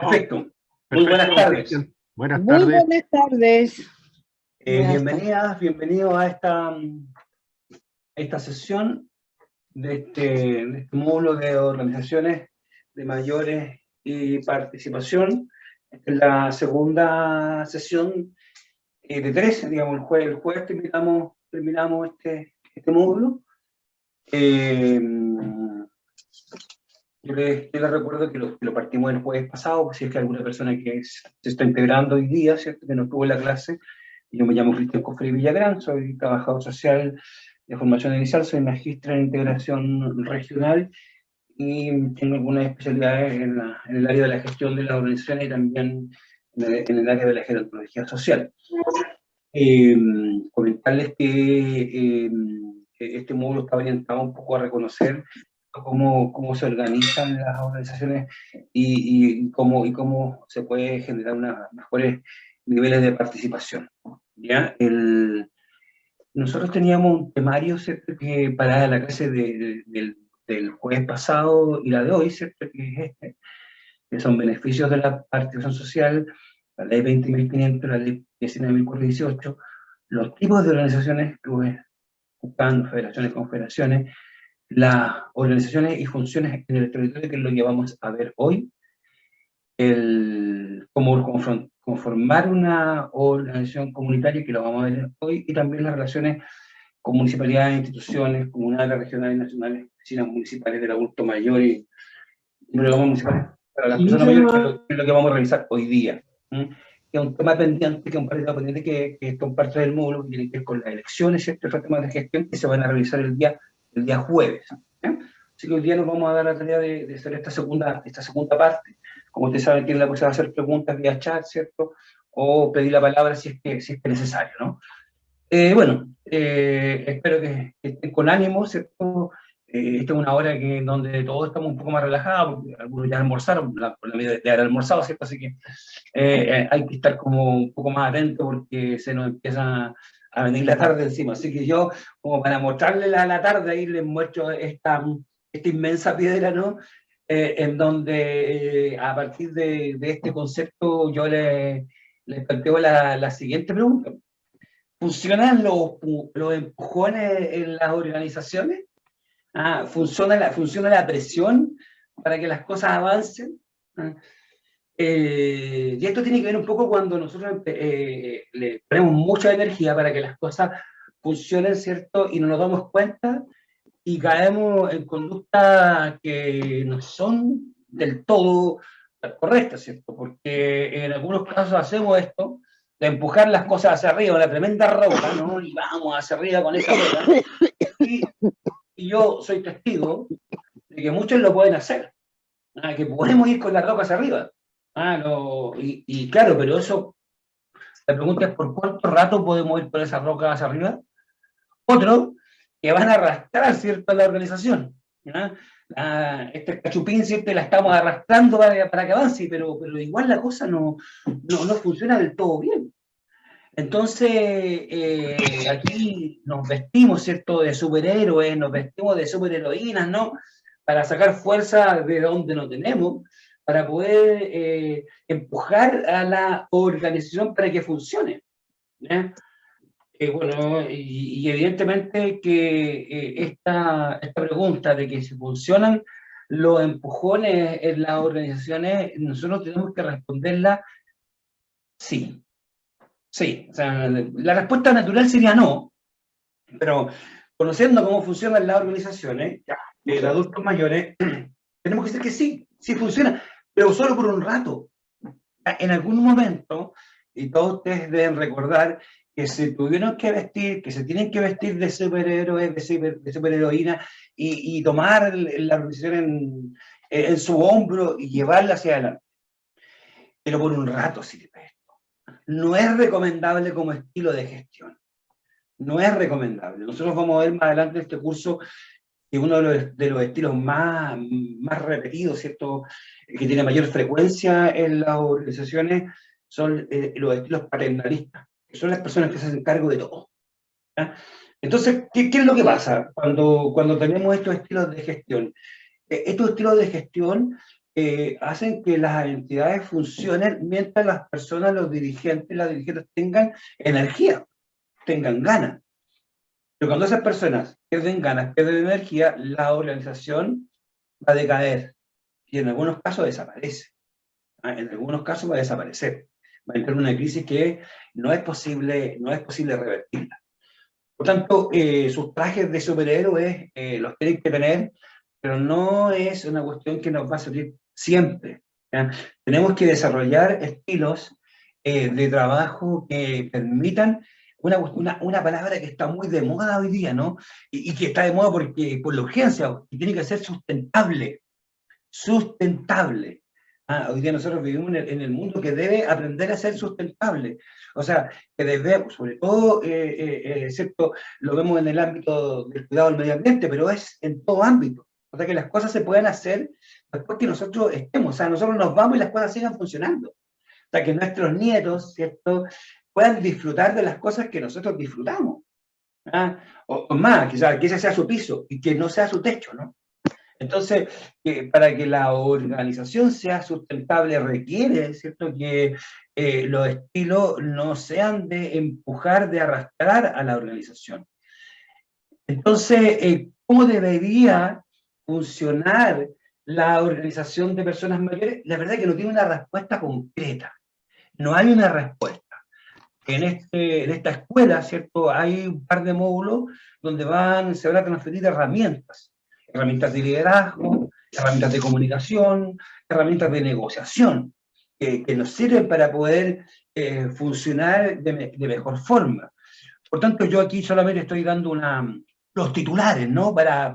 Perfecto. Muy buenas Perfecto, tardes. Cristian. Buenas Muy tardes. buenas tardes. Bienvenidas, bienvenidos a esta sesión de este módulo de organizaciones de mayores y participación. Esta es la segunda sesión de tres, digamos, el jueves terminamos este módulo. Yo les recuerdo que lo partimos el jueves pasado, pues si es que alguna persona que se está integrando hoy día, ¿cierto?, que no estuvo en la clase. Yo me llamo Cristian Cofre Villagrán, soy trabajador social de formación inicial, soy magíster en integración regional y tengo algunas especialidades en el área de la gestión de las organizaciones y también en el área de la gerontología social. Comentarles que este módulo está orientado un poco a reconocer cómo se organizan las organizaciones y cómo se puede generar mejores niveles de participación. ¿Ya? Nosotros teníamos un temario, ¿cierto?, que para la clase del jueves pasado y la de hoy, ¿cierto?, que son beneficios de la participación social, la ley 20.500, la ley 19.418, los tipos de organizaciones que buscan, federaciones, confederaciones, las organizaciones y funciones en el territorio, que es lo que vamos a ver hoy, cómo conformar una organización comunitaria, que lo vamos a ver hoy, y también las relaciones con municipalidades, instituciones, comunales, regionales, nacionales, oficinas municipales del adulto mayor y programas municipales para las personas mayores, que es lo que vamos a revisar hoy día. Que es un tema pendiente, que es un tema pendiente que comparte del módulo, que tiene que ver con las elecciones, ¿cierto? Estos temas de gestión que se van a revisar el día jueves. Así que hoy día nos vamos a dar la tarea de hacer esta segunda parte. Como ustedes saben, tienen la posibilidad de hacer preguntas vía chat, ¿cierto? O pedir la palabra si es que necesario, ¿no? Espero que estén con ánimo, ¿cierto? Esta es una hora donde todos estamos un poco más relajados, porque algunos ya almorzaron, por la medida de haber almorzado, ¿cierto? Así que hay que estar como un poco más atentos porque se nos empieza a venir la tarde encima. Así que yo, como para mostrarles la tarde, ahí les muestro esta inmensa piedra, ¿no? En donde a partir de este concepto yo les planteo la siguiente pregunta. ¿Funcionan los empujones en las organizaciones? ¿Funciona la presión para que las cosas avancen? Y esto tiene que ver un poco cuando nosotros le ponemos mucha energía para que las cosas funcionen, ¿cierto? Y no nos damos cuenta y caemos en conductas que no son del todo correctas, ¿cierto? Porque en algunos casos hacemos esto, de empujar las cosas hacia arriba, una tremenda roca, ¿no? Y vamos hacia arriba con esa roca. Y yo soy testigo de que muchos lo pueden hacer, que podemos ir con la roca hacia arriba. Y claro, pero eso, la pregunta es ¿por cuánto rato podemos ir con esa roca hacia arriba? Otro, que van a arrastrar, ¿cierto?, a la organización. Este cachupín, ¿cierto?, la estamos arrastrando para que avance, pero igual la cosa no funciona del todo bien. Entonces, aquí nos vestimos, ¿cierto?, de superhéroes, nos vestimos de superheroínas, ¿no?, para sacar fuerza de donde no tenemos, para poder empujar a la organización para que funcione. Bueno, y evidentemente que esta pregunta de que si funcionan los empujones en las organizaciones, nosotros tenemos que responderla sí. Sí, o sea, la respuesta natural sería no, pero conociendo cómo funcionan las organizaciones de adultos mayores, tenemos que decir que sí funciona, pero solo por un rato. En algún momento, y todos ustedes deben recordar que se tuvieron que vestir, que se tienen que vestir de superhéroes, de superheroína, y tomar la organización en su hombro y llevarla hacia adelante. Pero por un rato sirve esto. No es recomendable como estilo de gestión. No es recomendable. Nosotros vamos a ver más adelante en este curso que uno de los estilos más repetidos, ¿cierto?, que tiene mayor frecuencia en las organizaciones, son los estilos paternalistas, que son las personas que se hacen cargo de todo. Entonces, ¿qué es lo que pasa cuando tenemos estos estilos de gestión? Estos estilos de gestión hacen que las entidades funcionen mientras las personas, los dirigentes, las dirigentes tengan energía, tengan ganas. Pero cuando esas personas pierden ganas, pierden energía, la organización va a decaer y en algunos casos desaparece. En algunos casos va a desaparecer. Va a entrar en una crisis que no es posible revertirla. Por tanto, sus trajes de superhéroes los tienen que tener, pero no es una cuestión que nos va a salir siempre. ¿Ya? Tenemos que desarrollar estilos de trabajo que permitan una palabra que está muy de moda hoy día, ¿no? Y que está de moda por la urgencia, y tiene que ser sustentable. Sustentable. Hoy día nosotros vivimos en el mundo que debe aprender a ser sustentable. O sea, que debemos, sobre todo, ¿cierto? Lo vemos en el ámbito del cuidado del medio ambiente, pero es en todo ámbito. O sea, que las cosas se puedan hacer después que nosotros estemos. O sea, nosotros nos vamos y las cosas sigan funcionando. O sea, que nuestros nietos, ¿cierto?, puedan disfrutar de las cosas que nosotros disfrutamos. O más, que ese sea su piso y que no sea su techo, ¿no? Entonces, para que la organización sea sustentable requiere, ¿cierto?, que los estilos no sean de empujar, de arrastrar a la organización. Entonces, ¿cómo debería funcionar la organización de personas mayores? La verdad es que no tiene una respuesta concreta. No hay una respuesta. En esta escuela, ¿cierto?, hay un par de módulos donde se van a transferir herramientas de liderazgo, herramientas de comunicación, herramientas de negociación, que nos sirven para poder funcionar de mejor forma. Por tanto, yo aquí solamente estoy dando los titulares, ¿no?, para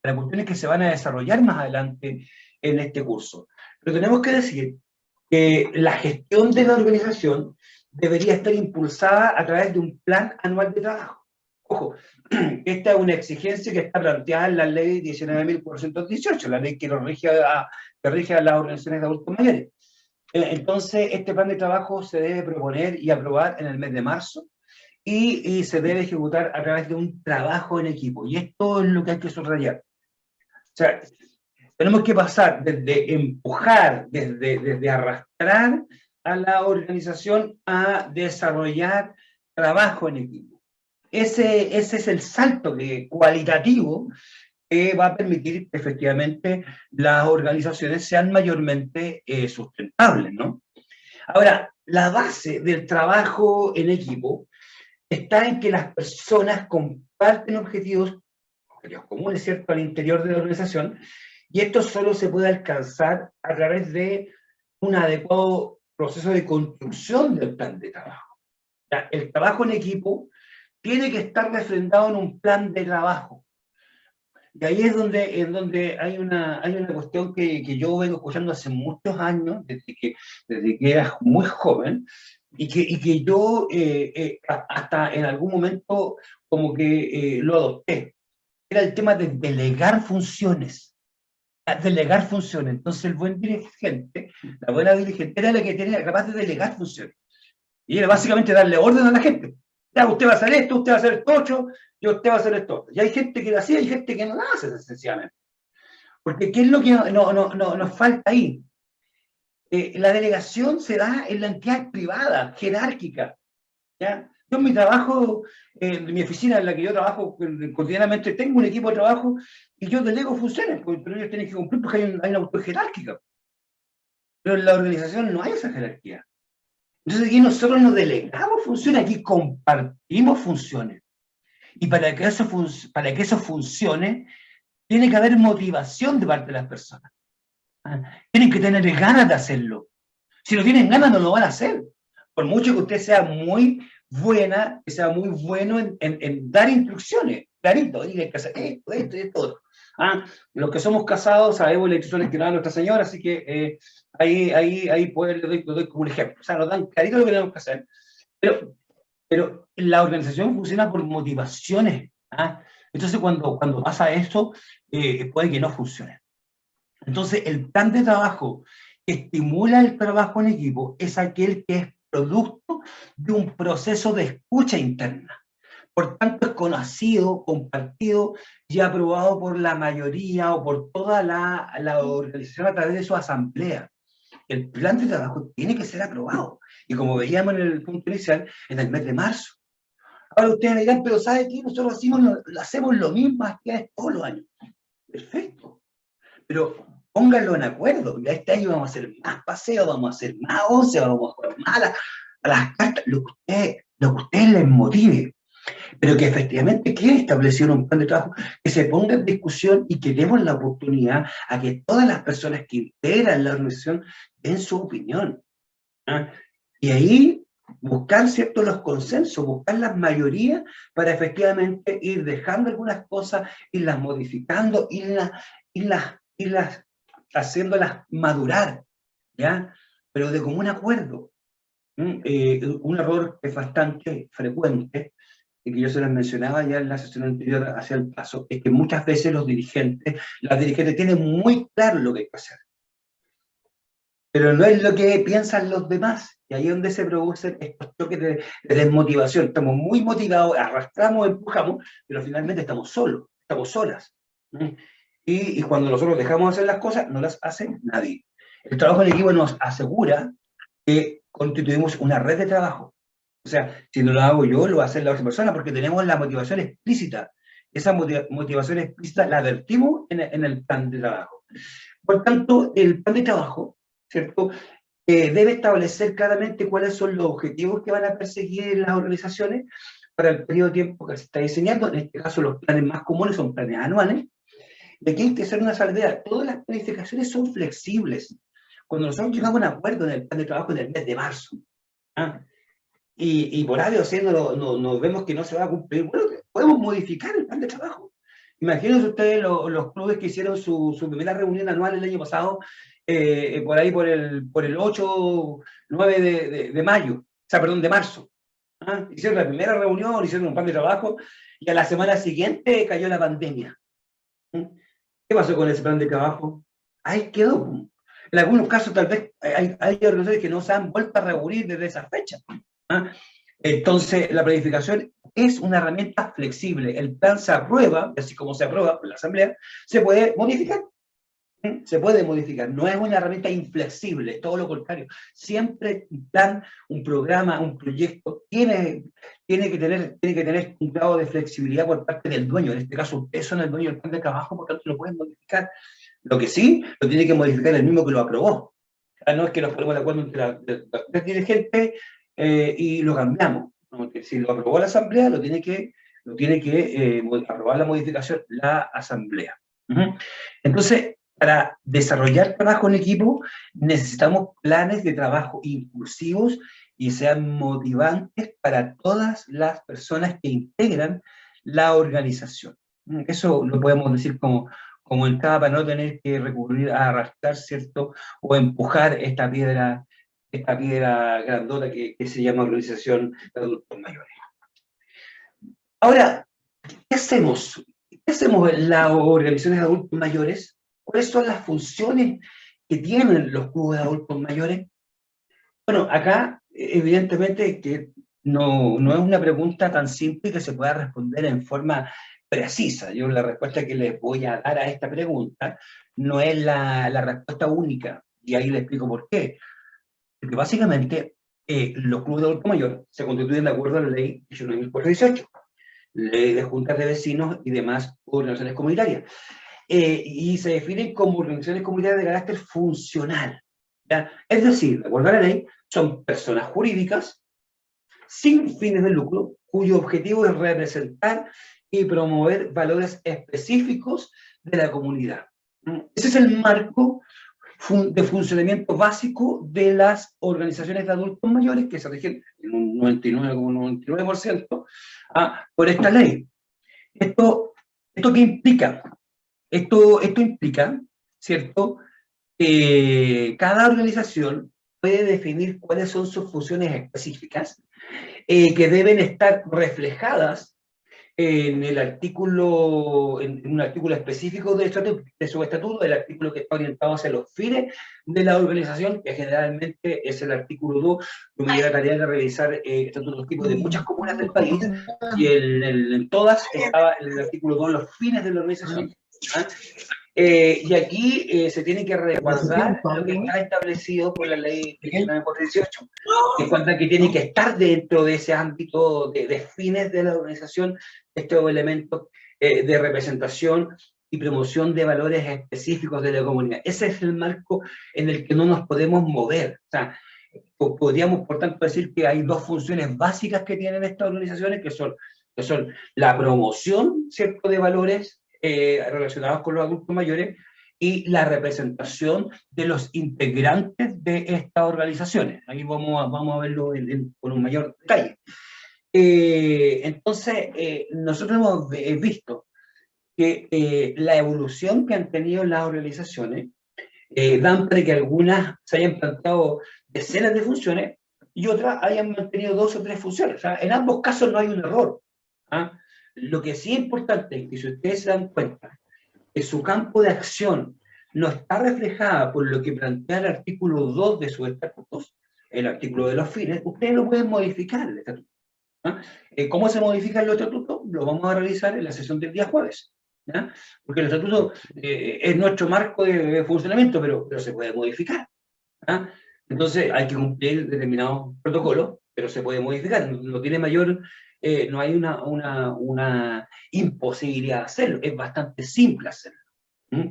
cuestiones que se van a desarrollar más adelante en este curso. Pero tenemos que decir que la gestión de la organización debería estar impulsada a través de un plan anual de trabajo. Ojo, esta es una exigencia que está planteada en la ley 19.418, la ley que rige a las organizaciones de adultos mayores. Entonces, este plan de trabajo se debe proponer y aprobar en el mes de marzo y se debe ejecutar a través de un trabajo en equipo. Y esto es lo que hay que subrayar. O sea, tenemos que pasar desde empujar, desde arrastrar a la organización a desarrollar trabajo en equipo. Ese es el salto cualitativo que va a permitir que efectivamente las organizaciones sean mayormente sustentables, ¿no? Ahora, la base del trabajo en equipo está en que las personas comparten objetivos comunes, ¿cierto?, al interior de la organización, y esto solo se puede alcanzar a través de un adecuado proceso de construcción del plan de trabajo. Ya, el trabajo en equipo tiene que estar refrendado en un plan de trabajo. Y ahí es donde hay una cuestión que yo vengo escuchando hace muchos años, desde que era muy joven, y que yo hasta en algún momento como que lo adopté. Era el tema de delegar funciones. Delegar funciones. Entonces el buen dirigente, la buena dirigente, era la que era capaz de delegar funciones. Y era básicamente darle orden a la gente. Ya, usted va a hacer esto, usted va a hacer esto otro, y usted va a hacer esto. Y hay gente que lo hacía y hay gente que no lo hace, esencialmente. Porque ¿qué es lo que nos falta ahí? La delegación se da en la entidad privada, jerárquica. ¿Ya? Yo en mi trabajo, en mi oficina en la que yo trabajo cotidianamente, tengo un equipo de trabajo y yo delego funciones, pero ellos tienen que cumplir porque hay una autoridad jerárquica. Pero en la organización no hay esa jerarquía. Entonces aquí nosotros nos delegamos funciones, aquí compartimos funciones. Y para que eso funcione, tiene que haber motivación de parte de las personas. Tienen que tener ganas de hacerlo. Si no tienen ganas, no lo van a hacer. Por mucho que usted sea muy buena, que sea muy bueno en dar instrucciones, clarito, diga que hacer esto y esto. Los que somos casados sabemos las instrucciones que nos da Nuestra Señora, así que ahí pues, lo doy como un ejemplo. O sea, nos dan clarito lo que tenemos que hacer. Pero la organización funciona por motivaciones. Entonces, cuando pasa esto, puede que no funcione. Entonces, el plan de trabajo que estimula el trabajo en equipo es aquel que es producto de un proceso de escucha interna. Por tanto, es conocido, compartido y aprobado por la mayoría o por toda la organización a través de su asamblea. El plan de trabajo tiene que ser aprobado. Y como veíamos en el punto inicial, en el mes de marzo. Ahora ustedes me dirán, pero ¿sabe qué? Nosotros hacemos lo mismo actividades todos los años. Perfecto. Pero pónganlo en acuerdo. Ya este año vamos a hacer más paseos, vamos a hacer más once, vamos a jugar más a las cartas, lo que ustedes les motive. Pero que efectivamente quede establecido un plan de trabajo que se ponga en discusión y que demos la oportunidad a que todas las personas que integran la organización den su opinión. ¿Ah? Y ahí buscar, ¿cierto?, los consensos, buscar las mayorías para efectivamente ir dejando algunas cosas, irlas modificando, irlas haciéndolas madurar, ¿ya? Pero de común acuerdo. Un error que es bastante frecuente, y que yo se les mencionaba ya en la sesión anterior hacia el paso, es que muchas veces las dirigentes tienen muy claro lo que hay que hacer, pero no es lo que piensan los demás, y ahí es donde se producen estos choques de desmotivación. Estamos muy motivados, arrastramos, empujamos, pero finalmente estamos solos, estamos solas. Y cuando nosotros dejamos de hacer las cosas, no las hace nadie. El trabajo en equipo nos asegura que constituimos una red de trabajo. O sea, si no lo hago yo, lo va a hacer la otra persona, porque tenemos la motivación explícita. Esa motivación explícita la vertimos en el plan de trabajo. Por tanto, el plan de trabajo, ¿cierto?, debe establecer claramente cuáles son los objetivos que van a perseguir las organizaciones para el periodo de tiempo que se está diseñando. En este caso, los planes más comunes son planes anuales. Y aquí hay que hacer una salvedad. Todas las planificaciones son flexibles. Cuando nosotros llegamos a un acuerdo en el plan de trabajo en el mes de marzo, ¿ah?, y por algo nos vemos que no se va a cumplir, bueno, podemos modificar el plan de trabajo. Imagínense ustedes los clubes que hicieron su primera reunión anual el año pasado, por ahí por el 8, 9 de mayo, o sea, perdón, de marzo. ¿Ah? Hicieron la primera reunión, hicieron un plan de trabajo, y a la semana siguiente cayó la pandemia. ¿Qué pasó con ese plan de trabajo? Ahí quedó. En algunos casos tal vez hay organizaciones que no se han vuelto a reunir desde esa fecha. ¿Ah? Entonces, la planificación es una herramienta flexible. El plan se aprueba, así como se aprueba por la Asamblea, se puede modificar. Se puede modificar. No es una herramienta inflexible, todo lo contrario. Siempre un plan, un programa, un proyecto tiene que tener un grado de flexibilidad por parte del dueño. En este caso, ustedes son el dueño del plan de trabajo, por tanto lo pueden modificar. Lo que sí, lo tiene que modificar el mismo que lo aprobó. No es que nos ponemos de acuerdo entre los dirigentes y lo cambiamos. ¿No? Si lo aprobó la Asamblea, lo tiene que aprobar la modificación la Asamblea. Entonces, para desarrollar trabajo en equipo, necesitamos planes de trabajo inclusivos y sean motivantes para todas las personas que integran la organización. Eso lo podemos decir como entrada para no tener que recurrir a arrastrar, ¿cierto?, o empujar esta piedra grandota que se llama Organización de Adultos Mayores. Ahora, ¿qué hacemos? ¿Qué hacemos en las organizaciones de adultos mayores? ¿Cuáles son las funciones que tienen los clubes de adultos mayores? Bueno, acá evidentemente que no es una pregunta tan simple que se pueda responder en forma precisa. Yo la respuesta que les voy a dar a esta pregunta no es la respuesta única, y ahí les explico por qué. Porque básicamente los clubes de adultos mayores se constituyen de acuerdo a la ley 19.418, ley de juntas de vecinos y demás organizaciones comunitarias. Y se definen como organizaciones comunitarias de carácter funcional, ¿ya? Es decir, de acuerdo a la ley, son personas jurídicas sin fines de lucro, cuyo objetivo es representar y promover valores específicos de la comunidad. Ese es el marco de funcionamiento básico de las organizaciones de adultos mayores, que se rigen en un 99,99% por esta ley. ¿Esto qué implica? Esto implica, ¿cierto?, que cada organización puede definir cuáles son sus funciones específicas, que deben estar reflejadas en el artículo, en un artículo específico de su estatuto, el artículo que está orientado hacia los fines de la organización, que generalmente es el artículo 2. Yo me di la tarea de revisar estatutos tipos de muchas comunas del país, y en todas estaba en el artículo 2 los fines de la organización. ¿Ah? Y aquí se tiene que resguardar lo que está establecido por la ley 19/18, que tiene que estar dentro de ese ámbito de fines de la organización, estos elementos de representación y promoción de valores específicos de la comunidad. Ese es el marco en el que no nos podemos mover. O sea, podríamos, por tanto, decir que hay dos funciones básicas que tienen estas organizaciones, que son la promoción, ¿cierto?, de valores relacionados con los adultos mayores, y la representación de los integrantes de estas organizaciones. Ahí vamos a verlo con un mayor detalle. Entonces, nosotros hemos visto que la evolución que han tenido las organizaciones dan para que algunas se hayan planteado decenas de funciones y otras hayan mantenido 2 o 3 funciones. O sea, en ambos casos no hay un error. ¿Ah? Lo que sí es importante es que, si ustedes se dan cuenta, que su campo de acción no está reflejada por lo que plantea el artículo 2 de sus estatutos, el artículo de los fines, ustedes lo pueden modificar el estatuto. ¿Ah? ¿Cómo se modifican los estatutos? Lo vamos a revisar en la sesión del día jueves. ¿Ya? Porque el estatuto es nuestro marco de funcionamiento, pero se puede modificar. ¿Ah? Entonces hay que cumplir determinados protocolos, pero se puede modificar. No tiene mayor, no hay una imposibilidad de hacerlo, es bastante simple hacerlo. ¿Mm?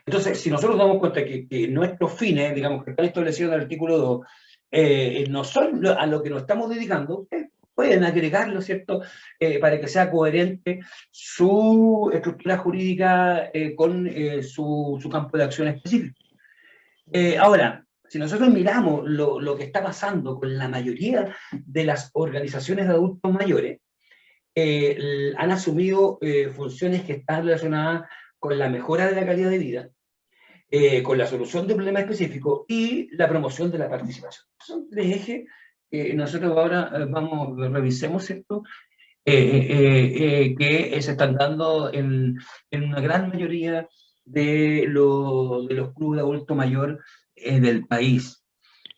Entonces, si nosotros damos cuenta que nuestros fines, digamos, que están establecidos en el artículo 2, no son a lo que nos estamos dedicando, pueden agregarlo, ¿cierto?, para que sea coherente su estructura jurídica con su campo de acción específico. Ahora, si nosotros miramos lo que está pasando con la mayoría de las organizaciones de adultos mayores, han asumido funciones que están relacionadas con la mejora de la calidad de vida, con la solución de problemas específicos y la promoción de la participación. Son 3 ejes que nosotros ahora revisemos, ¿cierto?, que se están dando en una gran mayoría de los clubes de adulto mayor del país.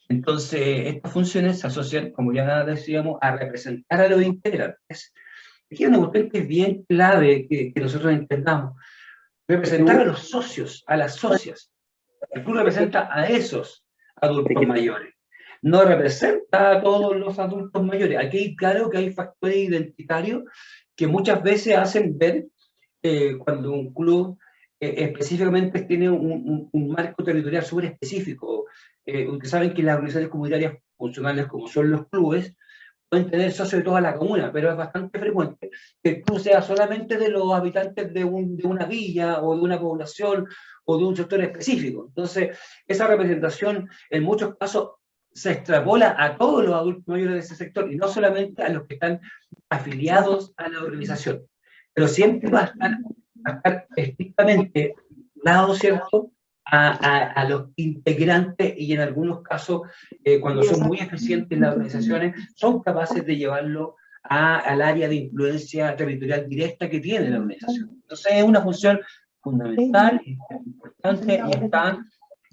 Entonces, estas funciones se asocian, como ya decíamos, a representar a los integrantes. Aquí hay una cuestión que es bien clave que nosotros entendamos: representar a los socios, a las socias. El club representa a esos adultos mayores, no representa a todos los adultos mayores. Aquí claro que hay factores identitarios que muchas veces hacen ver cuando un club específicamente tiene un marco territorial súper específico. Ustedes saben que las organizaciones comunitarias funcionales, como son los clubes, pueden tener socios de toda la comuna, pero es bastante frecuente que el club sea solamente de los habitantes de una villa o de una población o de un sector específico. Entonces, esa representación en muchos casos se extrapola a todos los adultos mayores de ese sector y no solamente a los que están afiliados a la organización. Pero siempre va a estar estrictamente dado, ¿cierto?, a los integrantes, y en algunos casos, cuando son muy eficientes las organizaciones, son capaces de llevarlo al área de influencia territorial directa que tiene la organización. Entonces es una función fundamental, importante,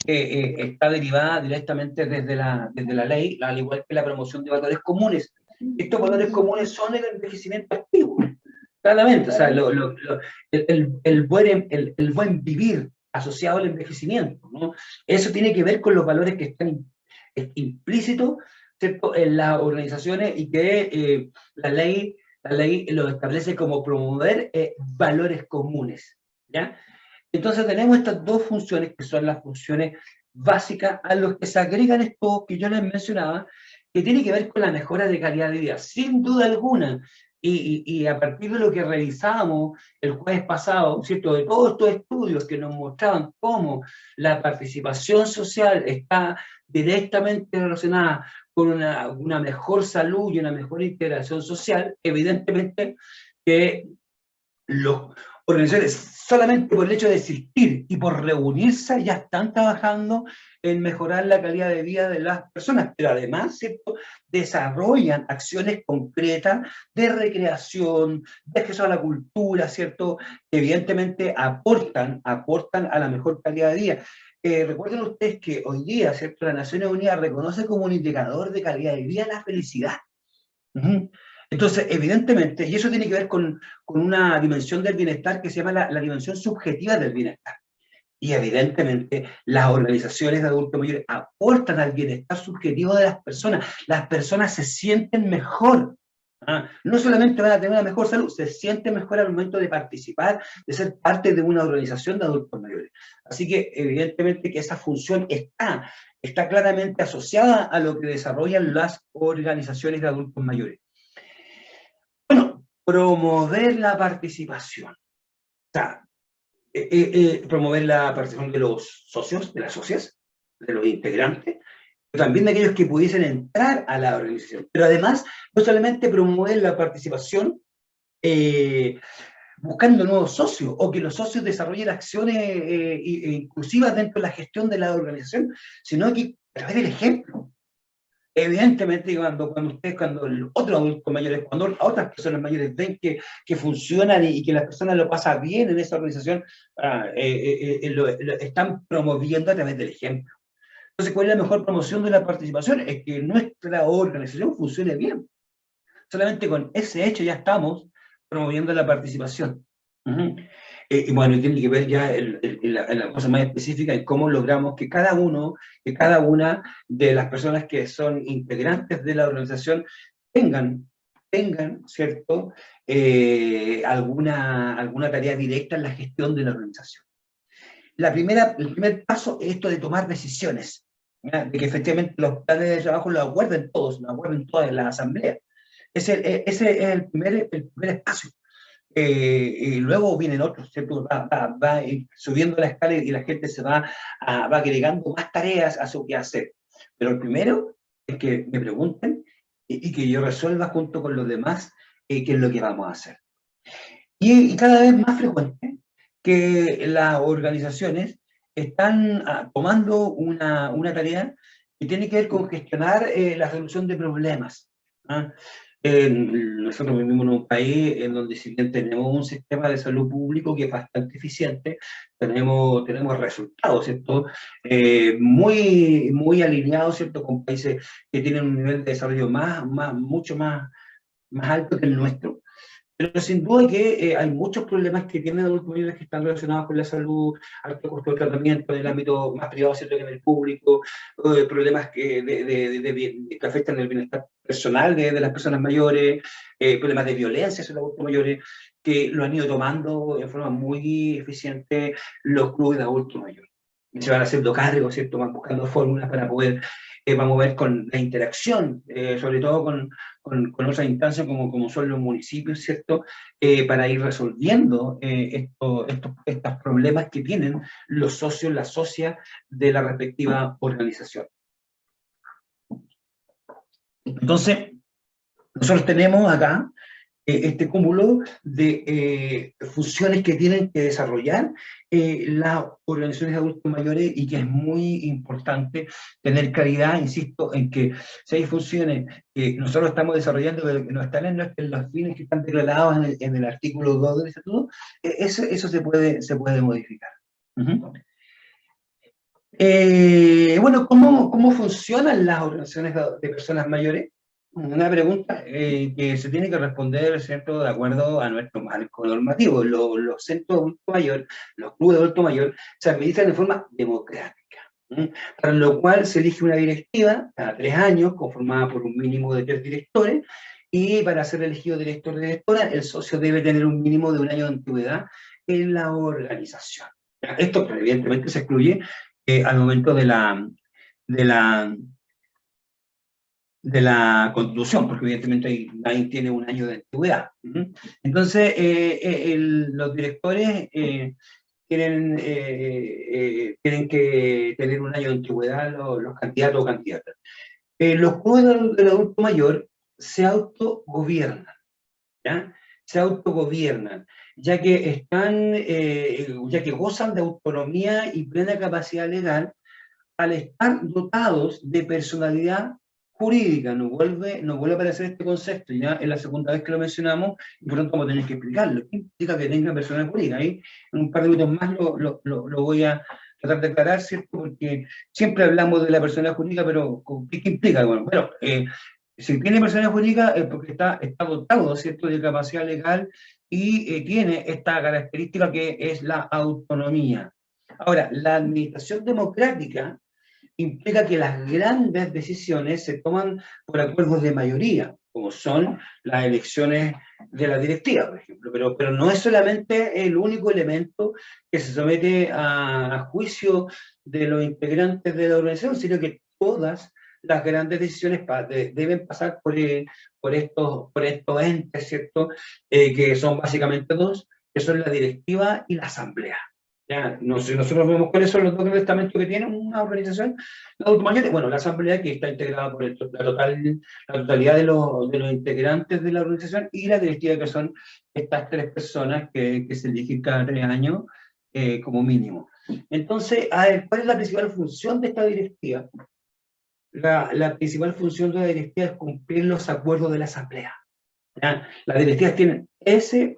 y está derivada directamente desde la ley, al igual que la promoción de valores comunes. Estos valores comunes son el envejecimiento activo, claramente. O sea, el buen vivir asociado al envejecimiento, ¿no? Eso tiene que ver con los valores que están implícitos, ¿cierto?, en las organizaciones, y que la ley lo establece como promover valores comunes, ¿ya? Entonces tenemos estas dos funciones que son las funciones básicas a los que se agregan estos que yo les mencionaba, que tiene que ver con la mejora de calidad de vida, sin duda alguna. Y a partir de lo que revisamos el jueves pasado, ¿cierto?, de todos estos estudios que nos mostraban cómo la participación social está directamente relacionada con una mejor salud y una mejor integración social, evidentemente que los organizaciones solamente por el hecho de existir y por reunirse ya están trabajando en mejorar la calidad de vida de las personas, pero además, ¿cierto?, desarrollan acciones concretas de recreación, de acceso a la cultura, ¿cierto?, que evidentemente aportan a la mejor calidad de vida. Recuerden ustedes que hoy día, ¿cierto?, la Naciones Unidas reconoce como un indicador de calidad de vida la felicidad. Ujú. Entonces, evidentemente, y eso tiene que ver con una dimensión del bienestar que se llama la dimensión subjetiva del bienestar. Y evidentemente, las organizaciones de adultos mayores aportan al bienestar subjetivo de las personas se sienten mejor. ¿Ah? No solamente van a tener una mejor salud, se sienten mejor al momento de participar, de ser parte de una organización de adultos mayores. Así que, evidentemente, que esa función está claramente asociada a lo que desarrollan las organizaciones de adultos mayores. Bueno, promover la participación. O sea, promover la participación de los socios, de las socias, de los integrantes, pero también de aquellos que pudiesen entrar a la organización. Pero además, no solamente promover la participación buscando nuevos socios, o que los socios desarrollen acciones inclusivas dentro de la gestión de la organización, sino que a través del ejemplo. Evidentemente, cuando los otros adultos mayores, cuando otras personas mayores ven que funcionan y que las personas lo pasan bien en esa organización, lo están promoviendo a través del ejemplo. Entonces, ¿cuál es la mejor promoción de la participación? Es que nuestra organización funcione bien. Solamente con ese hecho ya estamos promoviendo la participación. Uh-huh. Y bueno, tiene que ver ya en la cosa más específica en cómo logramos que cada una de las personas que son integrantes de la organización tengan, ¿cierto?, alguna tarea directa en la gestión de la organización. El primer paso es esto de tomar decisiones, ¿ya?, de que efectivamente los planes de trabajo los acuerden todas en la asamblea. Ese es el primer espacio. Y luego vienen otros, ¿cierto? Va subiendo la escala y la gente va agregando más tareas a su quehacer. Pero el primero es que me pregunten y que yo resuelva junto con los demás qué es lo que vamos a hacer. Y cada vez más frecuente que las organizaciones están tomando una tarea que tiene que ver con gestionar la resolución de problemas. ¿Ah? Nosotros vivimos en un país en donde, si bien tenemos un sistema de salud público que es bastante eficiente, tenemos resultados, ¿cierto? Muy alineados, ¿cierto?, con países que tienen un nivel de desarrollo mucho más alto que el nuestro. Pero sin duda que hay muchos problemas que tienen adultos mayores que están relacionados con la salud, alto costo de tratamiento en el ámbito más privado, ¿cierto?, que en el público, problemas que afectan el bienestar personal de las personas mayores, problemas de violencia sobre los adultos mayores, que lo han ido tomando de forma muy eficiente los clubes de adultos mayores. Y se van haciendo cargo, ¿cierto?, van buscando fórmulas para poder, vamos a ver, con la interacción, sobre todo con otras instancias como son los municipios, ¿cierto?, para ir resolviendo estos problemas que tienen los socios, las socias de la respectiva organización. Entonces, nosotros tenemos acá este cúmulo de funciones que tienen que desarrollar las organizaciones de adultos mayores, y que es muy importante tener claridad, insisto, en que si hay funciones que nosotros estamos desarrollando pero que no están en los fines que están declarados en el artículo 2 del estatuto, eso se puede modificar. Uh-huh. Bueno, ¿cómo funcionan las organizaciones de personas mayores? Una pregunta que se tiene que responder, ¿cierto?, de acuerdo a nuestro marco normativo. Los centros de adulto mayor, los clubes de adulto mayor, se administran de forma democrática, para lo cual se elige una directiva cada 3 años, conformada por un mínimo de 3 directores, y para ser elegido director de directora, el socio debe tener un mínimo de 1 año de antigüedad en la organización. Esto, evidentemente, se excluye al momento de la constitución, porque evidentemente nadie tiene 1 año de antigüedad. Entonces, los directores tienen que tener 1 año de antigüedad los candidatos o candidatas. Los clubes del adulto mayor se autogobiernan, ¿ya? Se autogobiernan. ya que gozan de autonomía y plena capacidad legal al estar dotados de personalidad jurídica. No vuelve a aparecer este concepto, ya es la segunda vez que lo mencionamos, y por tanto vamos a tener que explicarlo. ¿Qué implica que tenga personalidad jurídica? Ahí en un par de minutos más lo voy a tratar de aclarar, ¿cierto? Porque siempre hablamos de la personalidad jurídica, pero ¿qué implica? Bueno, si tiene personalidad jurídica es porque está dotado, ¿cierto?, de capacidad legal y tiene esta característica que es la autonomía. Ahora, la administración democrática implica que las grandes decisiones se toman por acuerdos de mayoría, como son las elecciones de la directiva, por ejemplo, pero no es solamente el único elemento que se somete a juicio de los integrantes de la organización, sino que todas las grandes decisiones deben pasar por estos entes, ¿cierto? Que son básicamente dos, que son la directiva y la asamblea. Ya, si nosotros vemos cuáles son los dos estamentos que tiene una organización, bueno, la asamblea, que está integrada por la totalidad de los integrantes de la organización, y la directiva, que son estas tres personas que se eligen cada 3 años como mínimo. Entonces, a ver, ¿cuál es la principal función de esta directiva? La principal función de la directiva es cumplir los acuerdos de la asamblea. ¿Ya? Las directivas tienen esa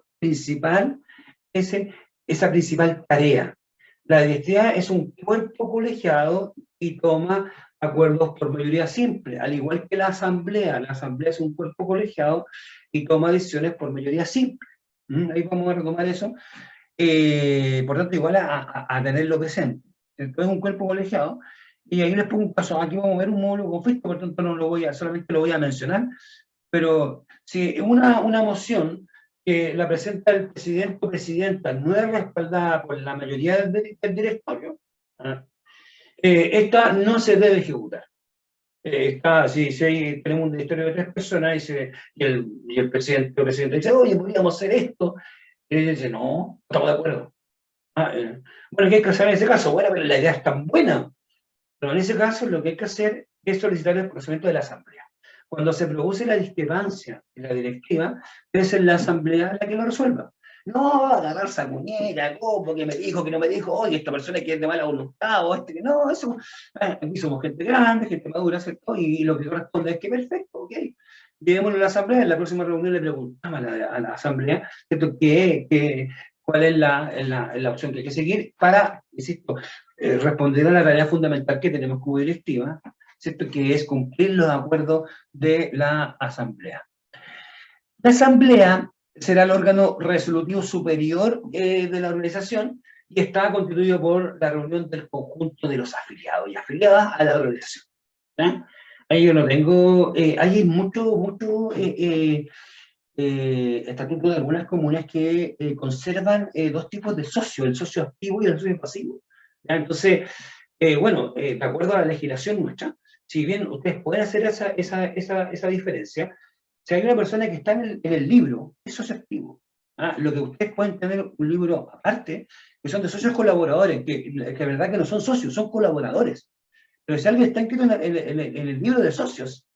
principal tarea. La directiva es un cuerpo colegiado y toma acuerdos por mayoría simple, al igual que la asamblea. La asamblea es un cuerpo colegiado y toma decisiones por mayoría simple. Ahí vamos a retomar eso. Por tanto, igual a tenerlo presente. Entonces, es un cuerpo colegiado, y ahí les pongo un caso. Aquí vamos a ver un módulo de conflicto, por tanto solamente lo voy a mencionar, pero si una moción que la presenta el presidente o presidenta no es respaldada por la mayoría del directorio, esta no se debe ejecutar. Si tenemos un directorio de 3 personas y el presidente o presidenta dice, oye, podríamos hacer esto, y ella dice, no, estamos de acuerdo. Bueno, ¿qué hay que hacer en ese caso? Bueno, pero la idea es tan buena. Pero en ese caso lo que hay que hacer es solicitar el conocimiento de la asamblea. Cuando se produce la discrepancia en la directiva, debe ser la asamblea la que lo resuelva. No va a agarrar sacuñera, porque me dijo, que no me dijo, oye, esta persona que es de mala voluntad, o que no, eso. Aquí somos gente grande, gente madura, ¿cierto? Y lo que corresponde es que perfecto, ok. Llevémoslo a la asamblea, en la próxima reunión le preguntamos a la asamblea, ¿cierto?, cuál es la opción que hay que seguir para, insisto, responder a la tarea fundamental que tenemos como directiva, ¿cierto?, que es cumplir los acuerdos de la asamblea. La asamblea será el órgano resolutivo superior de la organización y está constituido por la reunión del conjunto de los afiliados y afiliadas a la organización. ¿Ya? Ahí yo no tengo, hay mucho estatuto de algunas comunas que conservan dos tipos de socios, el socio activo y el socio pasivo. ¿Ya? Entonces, bueno, de acuerdo a la legislación nuestra, si bien ustedes pueden hacer esa diferencia, si hay una persona que está en el libro, es socio activo. Lo que ustedes pueden tener un libro aparte, que son de socios colaboradores, que es verdad que no son socios, son colaboradores. Pero si alguien está inscrito en el libro de socios,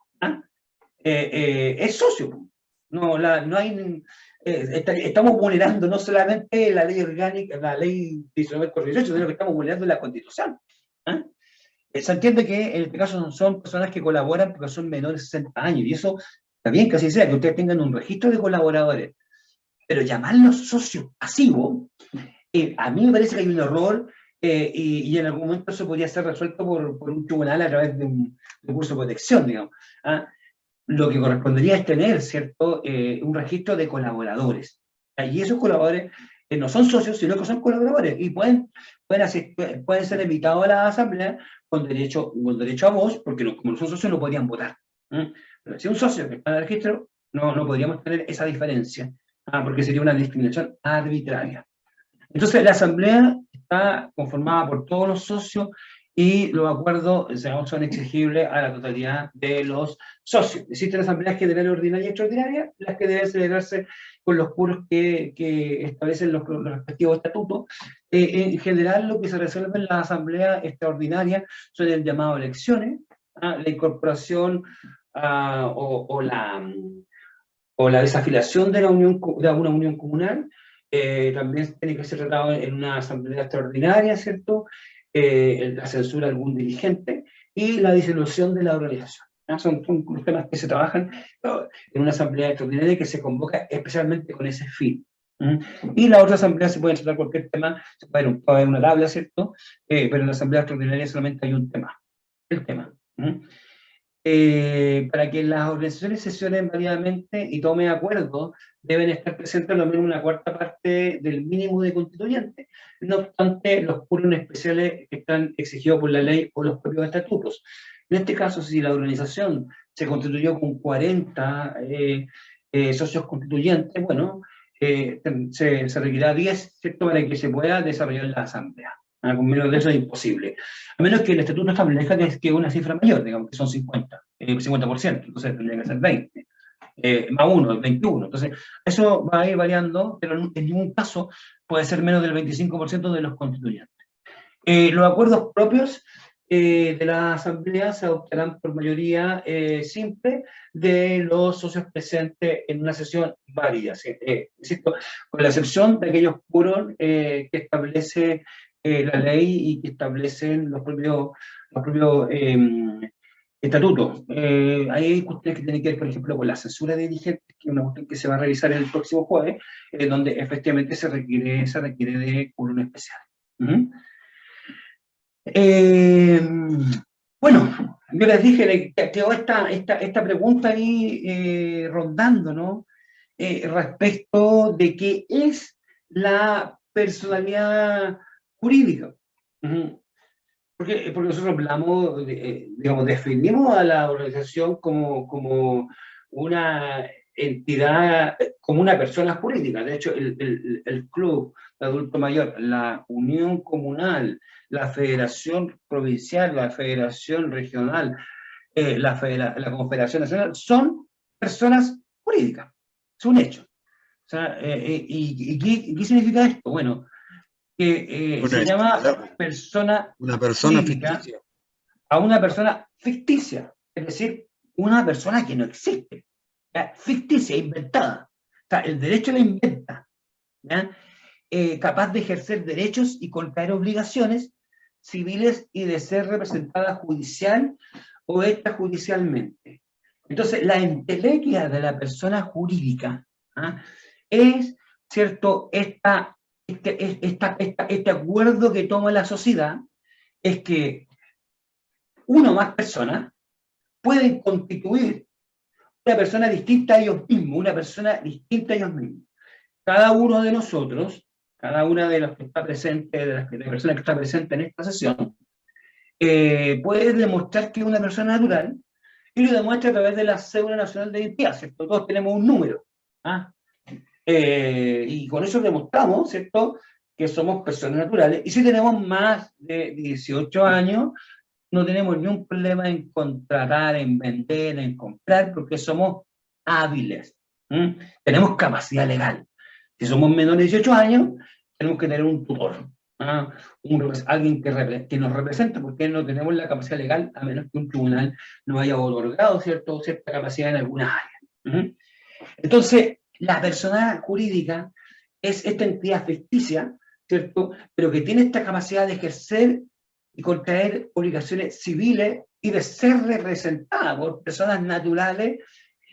es socio. No hay, estamos vulnerando no solamente la ley orgánica, la ley 1948, sino que estamos vulnerando la Constitución. Se entiende que en este caso son personas que colaboran porque son menores de 60 años, y eso está bien que así sea, que ustedes tengan un registro de colaboradores, pero llamarlos socios pasivos, a mí me parece que hay un error, y en algún momento eso podría ser resuelto por un tribunal a través de un curso de protección, digamos. Lo que correspondería es tener, ¿cierto?, un registro de colaboradores. Y esos colaboradores no son socios, sino que son colaboradores, y pueden ser invitados a la asamblea con derecho a voz, porque como no son socios no podrían votar. Pero si un socio que está en el registro, no podríamos tener esa diferencia, porque sería una discriminación arbitraria. Entonces, la asamblea está conformada por todos los socios y los acuerdos son exigibles a la totalidad de los socios. Existen asambleas generales ordinarias y extraordinarias, las que deben celebrarse con los puros que establecen los respectivos estatutos. En general, lo que se resuelve en la asamblea extraordinaria son el llamado a elecciones, la incorporación o la desafiliación de una unión comunal, también tiene que ser tratado en una asamblea extraordinaria, ¿cierto? La censura de algún dirigente y la disolución de la organización. ¿No? Son los temas que se trabajan en una asamblea extraordinaria que se convoca especialmente con ese fin. ¿Mm? Y la otra asamblea se puede tratar cualquier tema, se puede haber una tabla, ¿cierto? Pero en la asamblea extraordinaria solamente hay un tema, el tema. ¿Mm? Para que las organizaciones sesionen válidamente y tomen acuerdos, deben estar presentes lo menos una cuarta parte del mínimo de constituyentes. No obstante, los quórum especiales que están exigidos por la ley o los propios estatutos. En este caso, si la organización se constituyó con 40 socios constituyentes, bueno, se requerirá 10, ¿cierto?, para que se pueda desarrollar la asamblea. Con menos de eso es imposible. A menos que el estatuto establezca que es una cifra mayor, digamos, que son 50, 50%, entonces tendría que ser 20, más 1, 21. Entonces, eso va a ir variando, pero en ningún caso puede ser menos del 25% de los constituyentes. Los acuerdos propios de la Asamblea se adoptarán por mayoría simple de los socios presentes en una sesión válida, ¿sí? Insisto, con la excepción de aquellos quórum que establece la ley y que establecen los propios estatutos. Hay cuestiones que tienen que ver, por ejemplo, con la censura de dirigentes, que es una cuestión que se va a revisar el próximo jueves, donde efectivamente se requiere de quórum especial. ¿Mm? Bueno, yo les dije que quedó esta pregunta ahí rondando, ¿no? Respecto de qué es la personalidad jurídica. Ujú. Porque nosotros hablamos, digamos, definimos a la organización como una entidad, como una persona jurídica. De hecho, el club de adulto mayor, la unión comunal, la federación provincial, la federación regional, la confederación nacional, son personas jurídicas. Es un hecho. O sea, ¿qué significa esto? Bueno, que Una se llama entidad, persona una persona jurídica ficticia. a una persona ficticia, es decir, una persona que no existe, ¿ya? Ficticia, inventada. O sea, el derecho la inventa, ¿ya? Capaz de ejercer derechos y contraer obligaciones civiles y de ser representada judicial o extrajudicialmente. Entonces, la entelequia de la persona jurídica, ¿ah?, es, ¿cierto?, este acuerdo que toma la sociedad, es que una o más personas pueden constituir una persona distinta a ellos mismos, una persona distinta a ellos mismos. Cada uno de nosotros, cada una de los que está presente, de las personas que está presente en esta sesión, puede demostrar que es una persona natural y lo demuestra a través de la cédula nacional de identidad, ¿cierto? Todos tenemos un número, ¿ah? Y con eso demostramos, ¿cierto?, que somos personas naturales. Y si tenemos más de 18 años, no tenemos ni un problema en contratar, en vender, en comprar, porque somos hábiles. ¿Mm? Tenemos capacidad legal. Si somos menores de 18 años, tenemos que tener un tutor, ¿ah? Alguien que nos represente, porque no tenemos la capacidad legal, a menos que un tribunal nos haya otorgado cierta capacidad en algunas áreas. ¿Mm? Entonces, la persona jurídica es esta entidad ficticia, ¿cierto?, pero que tiene esta capacidad de ejercer y contraer obligaciones civiles y de ser representada por personas naturales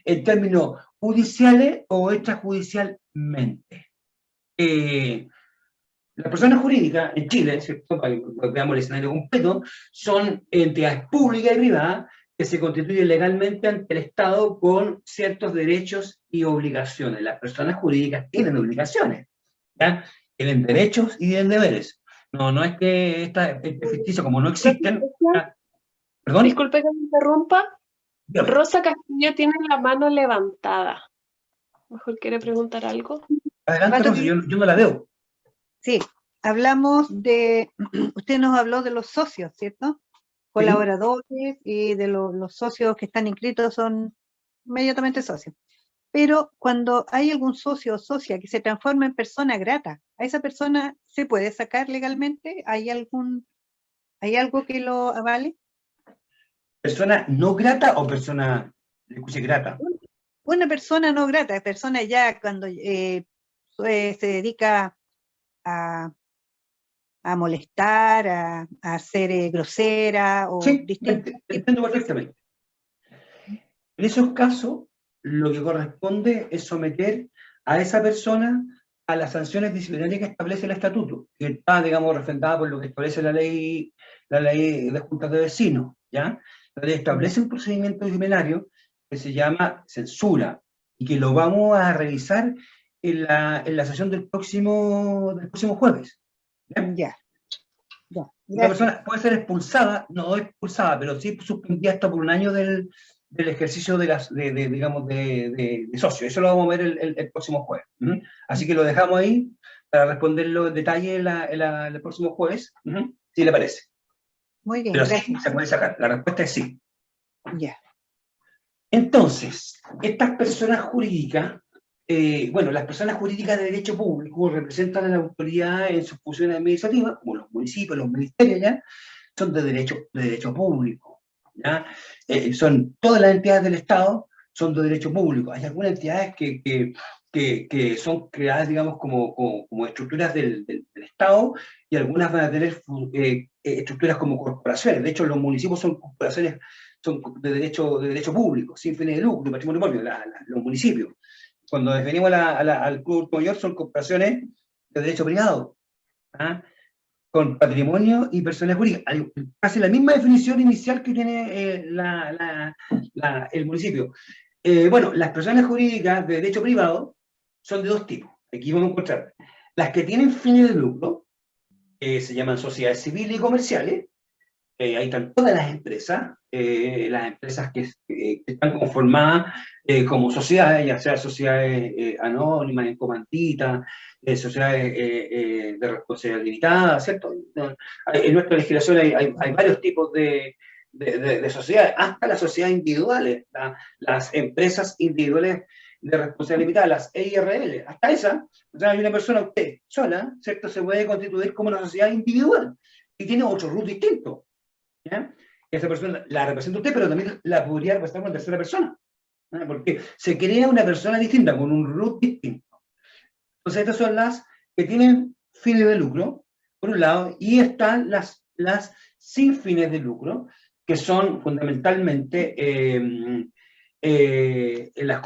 en términos judiciales o extrajudicialmente. Las personas jurídicas en Chile, ¿cierto?, para que veamos el escenario completo, son entidades públicas y privadas que se constituyen legalmente ante el Estado con ciertos derechos y obligaciones. Las personas jurídicas tienen obligaciones, ¿ya? Tienen derechos y tienen deberes. No es que este ficticio, como no existen, ¿ya? ¿Perdón? Disculpe que me interrumpa. Dígame. Rosa Castillo tiene la mano levantada. Mejor quiere preguntar algo. Adelante, Rosa, yo no la veo. Sí, hablamos de, usted nos habló de los socios, ¿cierto? Colaboradores y de los socios que están inscritos son inmediatamente socios. Pero cuando hay algún socio o socia que se transforma en persona grata, ¿a esa persona se puede sacar legalmente? ¿Hay algo que lo avale? ¿Persona no grata o persona, le escuché, grata? Una persona no grata, persona ya cuando se dedica a molestar, a ser grosera o Sí, distinto. entiendo perfectamente. En esos casos, lo que corresponde es someter a esa persona a las sanciones disciplinarias que establece el estatuto, que está, digamos, refrendada por lo que establece la ley de juntas de vecinos, ¿ya? La ley establece un procedimiento disciplinario que se llama censura, y que lo vamos a revisar en la sesión del próximo jueves. ¿Ya? Ya, Una gracias. persona puede ser expulsada, no expulsada, pero sí suspendida hasta por un año del ejercicio digamos, de socio. Eso lo vamos a ver el próximo jueves. Así que lo dejamos ahí para responderlo en detalle el próximo jueves, si le parece. Muy bien, Pero sí, gracias. se puede sacar. La respuesta es sí. Ya. Entonces, estas personas jurídicas, bueno, las personas jurídicas de derecho público representan a la autoridad en sus funciones administrativas, como los municipios, los ministerios, ¿ya? Son de derecho público, ¿ya? Son todas las entidades del Estado, son de derecho público. Hay algunas entidades que son creadas, digamos, como estructuras del Estado, y algunas van a tener estructuras como corporaciones. De hecho, los municipios son corporaciones, son de derecho público, sin fines de lucro, patrimonio, los municipios. Cuando definimos al Club Mayor, son corporaciones de derecho privado, ¿ah? Con patrimonio y personas jurídicas. Hay casi la misma definición inicial que tiene el municipio. Bueno, las personas jurídicas de derecho privado son de dos tipos. Aquí vamos a encontrar las que tienen fines de lucro, que se llaman sociedades civiles y comerciales. Ahí están todas las empresas que están conformadas como sociedades, ya sea sociedades anónimas, en comandita, sociedades de responsabilidad limitada, ¿cierto? En nuestra legislación hay varios tipos de sociedades, hasta las sociedades individuales, las empresas individuales de responsabilidad limitada, las EIRL, hasta esa, o sea, hay una persona, usted sola, ¿cierto? Se puede constituir como una sociedad individual y tiene otro RUT distinto. ¿Ya? Esa persona la representa usted, pero también la podría representar una tercera persona, ¿no? Porque se crea una persona distinta, con un root distinto. Entonces, estas son las que tienen fines de lucro, por un lado, y están las sin fines de lucro, que son fundamentalmente las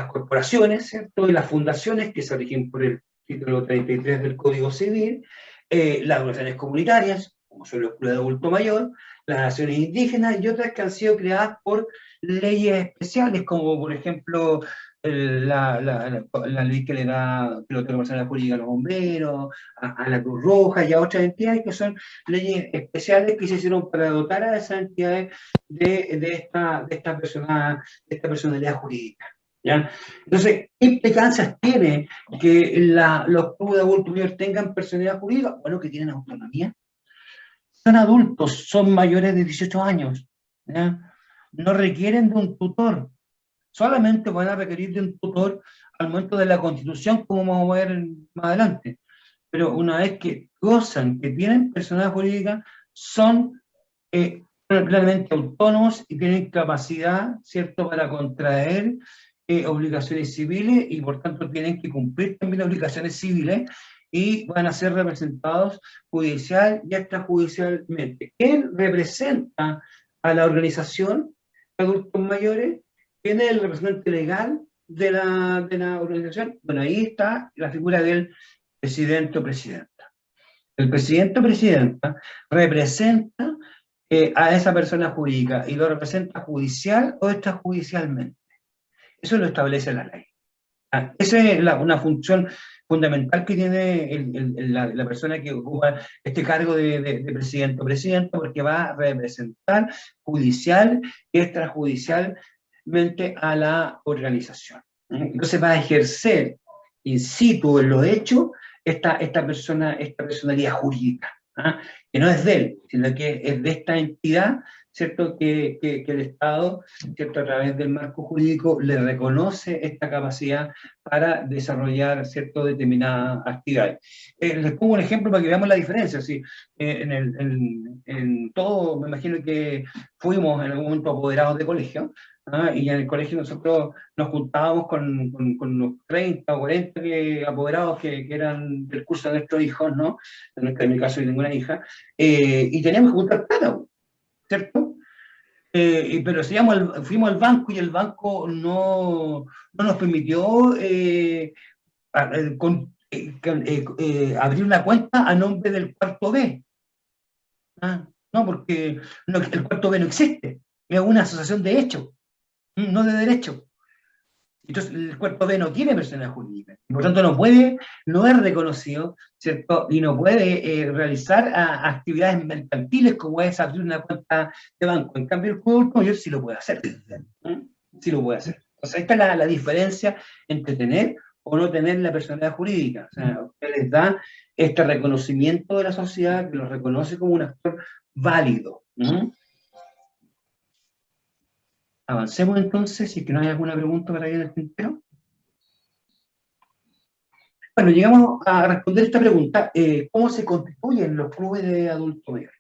corporaciones, ¿cierto? Y las fundaciones que se rigen por el título 33 del Código Civil, las organizaciones comunitarias, como son los clubes de adulto mayor, las naciones indígenas y otras que han sido creadas por leyes especiales, como por ejemplo la ley que le da piloto personal jurídica a los bomberos, a la Cruz Roja y a otras entidades, que son leyes especiales que se hicieron para dotar a esas entidades de esta personalidad jurídica. ¿Ya? Entonces, ¿qué implicancias tiene que los clubes de adulto mayor tengan personalidad jurídica? Bueno, que tienen autonomía. Son adultos, son mayores de 18 años, ¿ya? No requieren de un tutor, solamente van a requerir de un tutor al momento de la constitución, como vamos a ver más adelante. Pero una vez que gozan, que tienen personalidad jurídica, son plenamente autónomos y tienen capacidad, ¿cierto?, para contraer obligaciones civiles, y por tanto tienen que cumplir también obligaciones civiles, y van a ser representados judicial y extrajudicialmente. ¿Quién representa a la organización de adultos mayores? ¿Quién es el representante legal de la organización? Bueno, ahí está la figura del presidente o presidenta. El presidente o presidenta representa a esa persona jurídica, y lo representa judicial o extrajudicialmente. Eso lo establece la ley. Esa es una función fundamental que tiene la persona que ocupa este cargo de presidente o presidenta, porque va a representar judicial y extrajudicialmente a la organización. Entonces va a ejercer in situ, en lo hecho, esta personalidad jurídica, que no es de él, sino que es de esta entidad, ¿cierto? Que el Estado, ¿cierto? A través del marco jurídico le reconoce esta capacidad para desarrollar, ¿cierto? Determinadas actividades. Les pongo un ejemplo para que veamos la diferencia. ¿Sí? En todo, me imagino que fuimos en algún momento apoderados de colegio, ¿ah? Y en el colegio nosotros nos juntábamos con los 30 o 40 apoderados que eran del curso de nuestros hijos, ¿no? En mi caso yo tengo una hija, y teníamos que juntar plata, ¿cierto? Pero fuimos al banco y el banco no nos permitió abrir una cuenta a nombre del cuarto B. ¿Ah? No, porque el cuarto B no existe, es una asociación de hechos, no de derecho. Entonces, el cuerpo B no tiene personalidad jurídica, y por tanto no es reconocido, ¿cierto? Y no puede realizar actividades mercantiles como es abrir una cuenta de banco. En cambio, el cuerpo mayor sí lo puede hacer. Sí lo puede hacer. Entonces, esta es la diferencia entre tener o no tener la personalidad jurídica. O sea, usted les da este reconocimiento de la sociedad que lo reconoce como un actor válido. Avancemos entonces, si que no hay alguna pregunta para ir en el tintero. Bueno, llegamos a responder esta pregunta. ¿Cómo se constituyen los clubes de adulto mayor?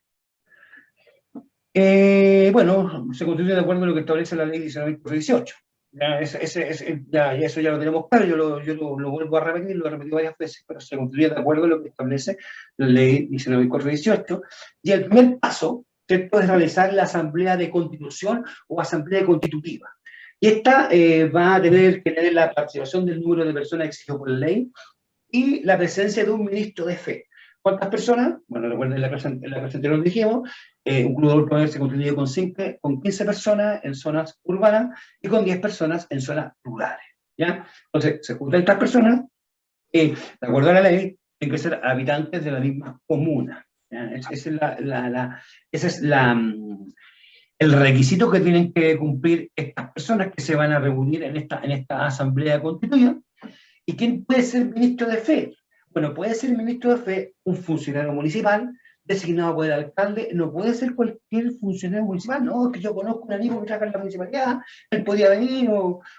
Bueno, se constituye de acuerdo a lo que establece la ley 19.18. Eso ya lo tenemos claro, yo lo vuelvo a repetir, lo he repetido varias veces, pero se constituye de acuerdo a lo que establece la ley 19.18. Y el primer paso, ¿cierto?, es realizar la asamblea de constitución o asamblea constitutiva. Y esta va a tener que tener la participación del número de personas exigido por la ley y la presencia de un ministro de fe. ¿Cuántas personas? Bueno, recuerden, en la clase anterior lo dijimos, un club de adulto mayor se constituye con 15 personas en zonas urbanas y con 10 personas en zonas rurales. ¿Ya? Entonces, se juntan estas personas, de acuerdo a la ley, tienen que ser habitantes de la misma comuna. Ese es el requisito que tienen que cumplir estas personas que se van a reunir en esta asamblea constituida. ¿Y quién puede ser ministro de fe? Bueno, puede ser ministro de fe un funcionario municipal designado por el alcalde, no puede ser cualquier funcionario municipal, no, es que yo conozco un amigo que trabaja en la municipalidad, él podía venir,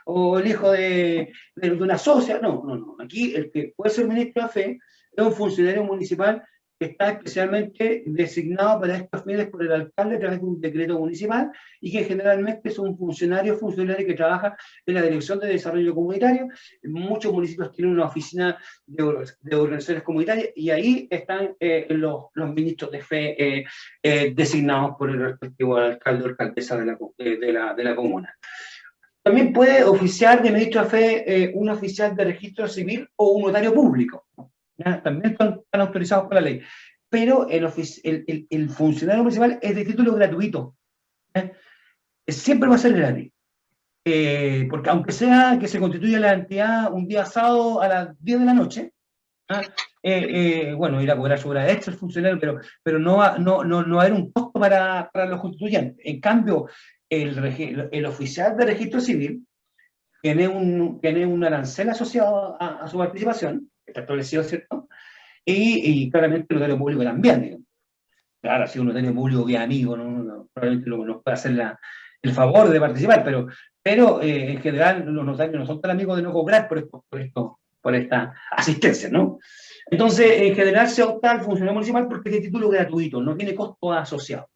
o el hijo de una socia, no, aquí el que puede ser ministro de fe es un funcionario municipal que está especialmente designado para estos fines por el alcalde a través de un decreto municipal y que generalmente es un funcionario que trabaja en la Dirección de Desarrollo Comunitario. Muchos municipios tienen una oficina de organizaciones comunitarias y ahí están los ministros de fe designados por el respectivo alcalde o alcaldesa de la comuna. También puede oficiar de ministro de fe un oficial de registro civil o un notario público. ¿Ya? También están autorizados por la ley. Pero el funcionario municipal es de título gratuito. ¿Ya? Siempre va a ser gratis. Porque aunque sea que se constituya la entidad un día sábado a las 10 de la noche, bueno, ir a cobrar su hora extra el funcionario, pero no va a haber un costo para los constituyentes. En cambio, el oficial de registro civil tiene un arancel asociado a su participación, que está establecido, ¿cierto? Y claramente el notario público también, digamos. Claro, si un notario público que es amigo, probablemente nos puede hacer el favor de participar, pero en general los notarios no son tan amigos de no cobrar por esta asistencia, ¿no? Entonces, en general se opta al funcionario municipal porque es de título gratuito, no tiene costo asociado.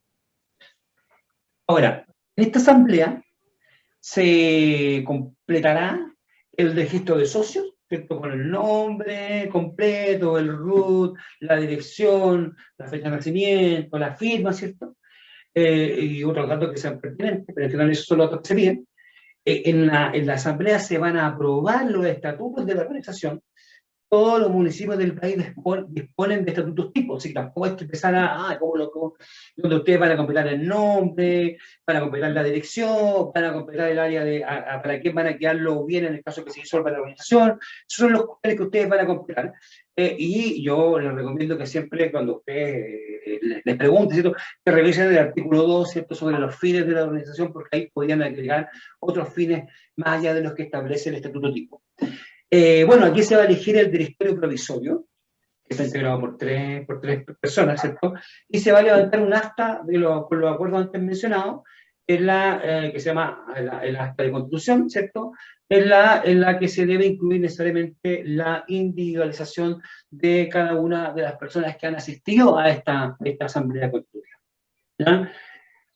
Ahora, en esta asamblea se completará el registro de socios, ¿cierto? Con el nombre completo, el RUT, la dirección, la fecha de nacimiento, la firma, ¿cierto? Y otros datos que sean pertinentes, pero en general esos son los datos que se piden. En la asamblea se van a aprobar los estatutos de la organización. Todos los municipios del país disponen de estatutos tipos, así que tampoco hay que empezar donde ustedes van a completar el nombre, van a completar la dirección, van a completar el área para qué van a quedarlo bien en el caso que se disuelva la organización. Esos son los papeles que ustedes van a completar. Y yo les recomiendo que siempre cuando ustedes les pregunten, ¿cierto?, que revisen el artículo 2, ¿cierto?, sobre los fines de la organización, porque ahí podrían agregar otros fines más allá de los que establece el estatuto tipo. Bueno, aquí se va a elegir el directorio provisorio, que está integrado por tres personas, ¿cierto? Y se va a levantar un acta con los acuerdos antes mencionados, que se llama el acta de constitución, ¿cierto? En la que se debe incluir necesariamente la individualización de cada una de las personas que han asistido a esta asamblea constitutiva, ¿ya?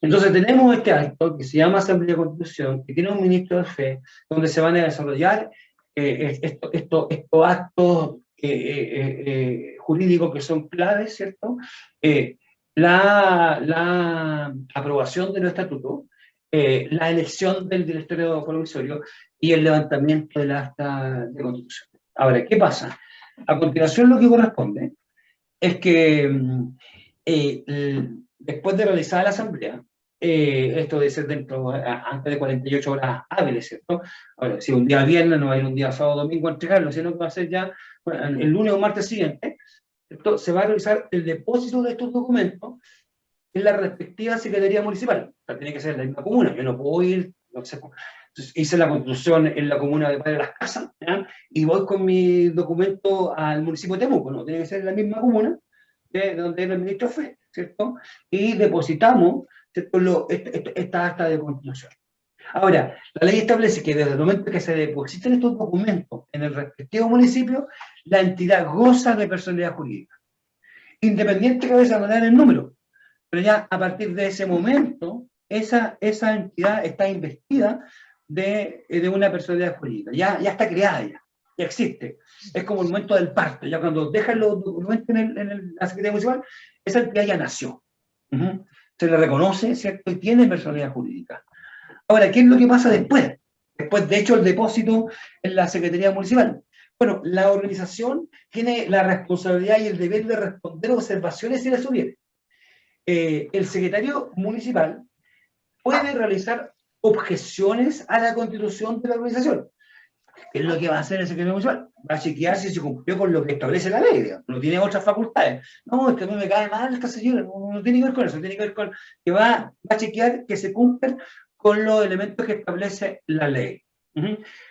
Entonces tenemos este acto que se llama Asamblea de Constitución, que tiene un ministro de fe, donde se van a desarrollar estos actos jurídicos que son claves, ¿cierto? La aprobación de los estatutos, la elección del directorio provisorio y el levantamiento del acta de constitución. Ahora, ¿qué pasa? A continuación, lo que corresponde es que después de realizar la asamblea, esto debe ser antes de 48 horas hábiles, ¿cierto? Ahora, si un día viernes, no va a ir un día sábado o domingo a entregarlo, sino que va a ser ya el lunes o martes siguiente, ¿cierto? Se va a realizar el depósito de estos documentos en la respectiva Secretaría Municipal. O sea, tiene que ser en la misma comuna. Yo no puedo ir, no sé. Entonces, hice la construcción en la comuna de Padre Las Casas, ¿ya? Y voy con mi documento al municipio de Temuco, ¿no? Tiene que ser en la misma comuna de donde el ministro fue, ¿cierto? Y depositamos, ¿cierto? Esta acta de constitución. Ahora, la ley establece que desde el momento que se depositen estos documentos en el respectivo municipio, la entidad goza de personalidad jurídica, independiente que vaya a mandar el número. Pero ya a partir de ese momento, esa entidad está investida de una personalidad jurídica. Ya está creada, ya existe. Es como el momento del parto. Ya cuando dejan los documentos en la Secretaría Municipal, esa entidad ya nació. Se le reconoce, ¿cierto? Y tiene personalidad jurídica. Ahora, ¿qué es lo que pasa después? Después, de hecho, el depósito en la Secretaría Municipal. Bueno, la organización tiene la responsabilidad y el deber de responder observaciones si las hubiere. El secretario municipal puede realizar objeciones a la constitución de la organización. ¿Qué es lo que va a hacer el secretario municipal? Va a chequear si se cumplió con lo que establece la ley, digamos. No tiene otras facultades. No, es que a mí me cae mal esta señora, no tiene que ver con eso, tiene que ver con que va a chequear que se cumplen con los elementos que establece la ley.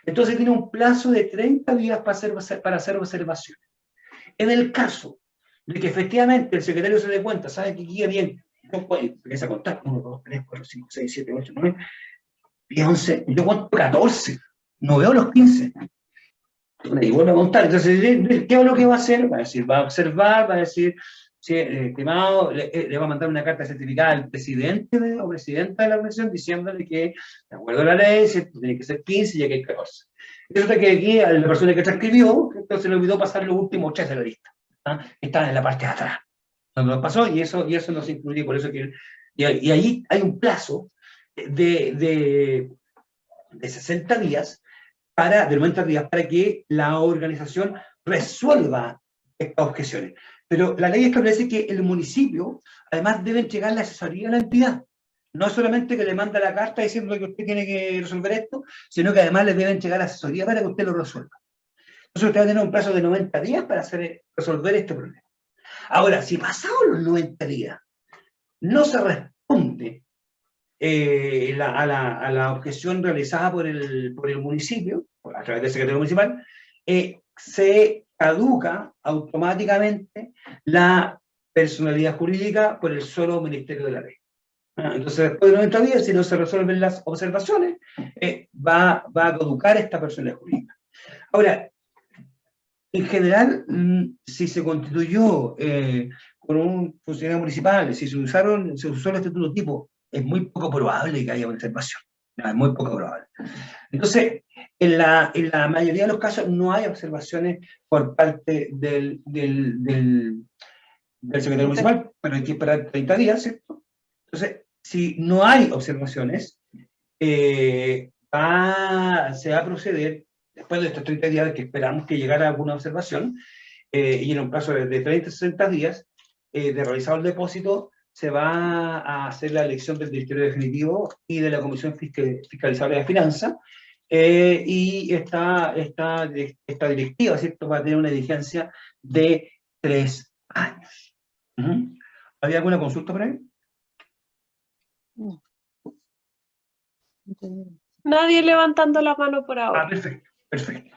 Entonces tiene un plazo de 30 días para hacer observaciones. En el caso de que efectivamente el secretario se dé cuenta, sabe que guía bien, no puede, empieza a contar, 1, 2, 3, 4, 5, 6, 7, 8, 9, 10, 11, yo cuento 14, no veo los 15. Y vuelve a contar, entonces, ¿qué es lo que va a hacer? Va a decir, va a observar, va a decir, sí, estimado, le va a mandar una carta certificada al presidente o presidenta de la organización diciéndole que, de acuerdo a la ley, tiene que ser 15 y aquí hay 14. Resulta que aquí a la persona que transcribió, entonces le olvidó pasar los últimos 3 de la lista. Estaban en la parte de atrás. No nos pasó y eso no se incluye, por eso que... Y ahí hay un plazo de 60 días, de 90 días, para que la organización resuelva estas objeciones. Pero la ley establece que el municipio, además, debe entregar la asesoría a la entidad. No solamente que le manda la carta diciendo que usted tiene que resolver esto, sino que además le debe entregar la asesoría para que usted lo resuelva. Entonces usted va a tener un plazo de 90 días para resolver este problema. Ahora, si pasados los 90 días no se responde a la objeción realizada por el municipio, a través del secretario municipal, se caduca automáticamente la personalidad jurídica por el solo Ministerio de la Ley. Entonces, después de 90 días, si no se resuelven las observaciones, va a caducar esta personalidad jurídica. Ahora, en general, si se constituyó con un funcionario municipal, si se usó el estatuto tipo, es muy poco probable que haya una observación. Es muy poco probable. Entonces, en la mayoría de los casos no hay observaciones por parte del secretario municipal, pero hay que esperar 30 días, ¿cierto? Entonces, si no hay observaciones, se va a proceder, después de estos 30 días que esperamos que llegara alguna observación, y en un plazo de 30 a 60 días de realizado el depósito, se va a hacer la elección del directorio definitivo y de la Comisión Fiscalizadora de Finanzas, y esta directiva, ¿cierto?, va a tener una vigencia de 3 años. ¿Había alguna consulta por ahí? No. Nadie levantando la mano por ahora. Perfecto, perfecto.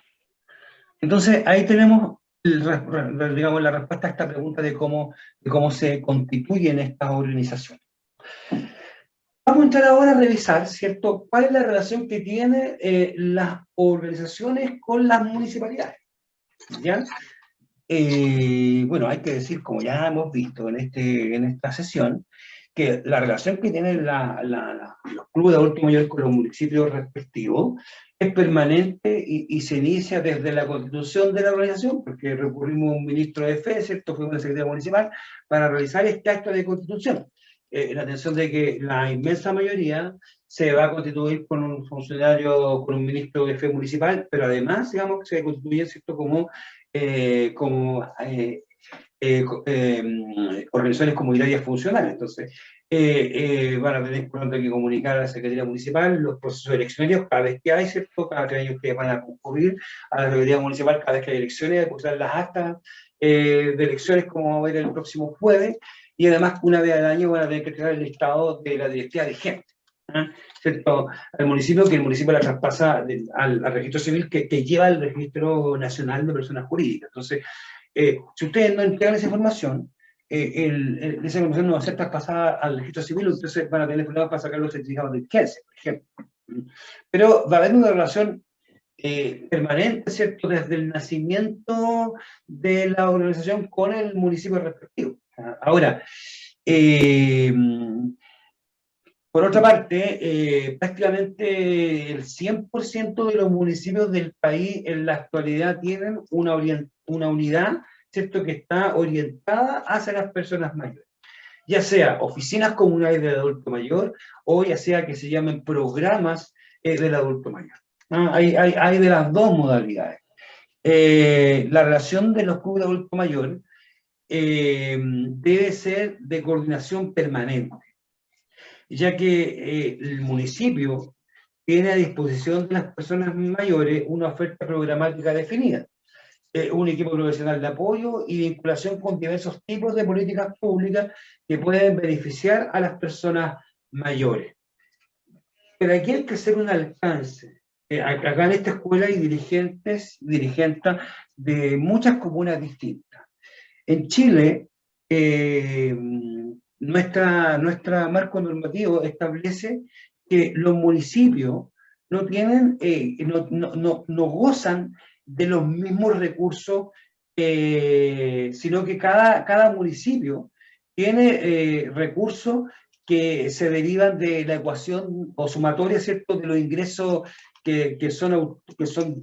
Entonces, ahí tenemos digamos, la respuesta a esta pregunta de cómo se constituyen estas organizaciones. Vamos a entrar ahora a revisar, ¿cierto?, cuál es la relación que tienen las organizaciones con las municipalidades, ¿ya? Bueno, hay que decir, como ya hemos visto en esta sesión, que la relación que tienen los clubes de adulto mayor con los municipios respectivos es permanente y se inicia desde la constitución de la organización, porque recurrimos a un ministro de fe, ¿cierto?, fue una secretaria municipal, para realizar este acto de constitución. La atención de que la inmensa mayoría se va a constituir con un funcionario, con un ministro de fe municipal, pero además, digamos, se constituye, ¿cierto?, como organizaciones comunitarias funcionales. Entonces, van a tener por tanto que comunicar a la Secretaría Municipal los procesos eleccionarios cada vez que hay, ¿cierto? Cada 3 años que van a concurrir a la Secretaría Municipal cada vez que hay elecciones, depositar las actas de elecciones, como vamos a ver el próximo jueves, y además una vez al año van a tener que crear el listado de la directiva vigente, ¿cierto?, al municipio, que el municipio la traspasa al registro civil que lleva el registro nacional de personas jurídicas. Entonces, si ustedes no entregan esa información, esa información no va a ser traspasada al registro civil, entonces van a tener problemas para sacar los certificados de vigencia, por ejemplo. Pero va a haber una relación permanente, ¿cierto?, desde el nacimiento de la organización con el municipio respectivo. Ahora, por otra parte, prácticamente el 100% de los municipios del país en la actualidad tienen una unidad, ¿cierto?, que está orientada hacia las personas mayores. Ya sea oficinas comunales del adulto mayor, o ya sea que se llamen programas del adulto mayor. Hay de las dos modalidades. La relación de los clubes de adulto mayor debe ser de coordinación permanente, ya que el municipio tiene a disposición de las personas mayores una oferta programática definida, un equipo profesional de apoyo y vinculación con diversos tipos de políticas públicas que pueden beneficiar a las personas mayores. Pero aquí hay que hacer un alcance. Acá en esta escuela hay dirigentes de muchas comunas distintas. En Chile, nuestra marco normativo establece que los municipios no tienen, no gozan de los mismos recursos, sino que cada municipio tiene recursos que se derivan de la ecuación o sumatoria, ¿cierto?, de los ingresos que son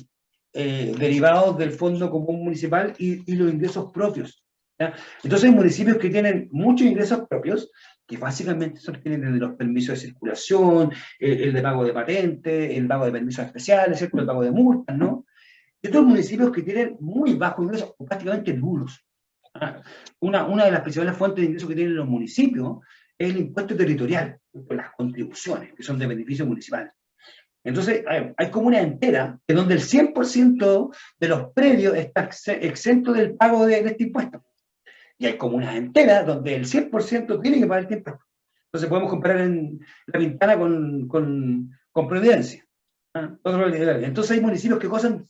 derivados del Fondo Común Municipal y los ingresos propios, ¿ya? Entonces hay municipios que tienen muchos ingresos propios, que básicamente son tienen desde los permisos de circulación, el de pago de patentes, el pago de permisos especiales, ¿cierto?, el pago de multas, ¿no? Y otros municipios que tienen muy bajos ingresos, o prácticamente nulos. Una de las principales fuentes de ingresos que tienen los municipios es el impuesto territorial, las contribuciones, que son de beneficio municipal. Entonces, hay comunas enteras en donde el 100% de los predios está exento del pago de este impuesto. Y hay comunas enteras donde el 100% tiene que pagar este impuesto. Entonces podemos comparar en La Pintana con Providencia. Entonces hay municipios que gozan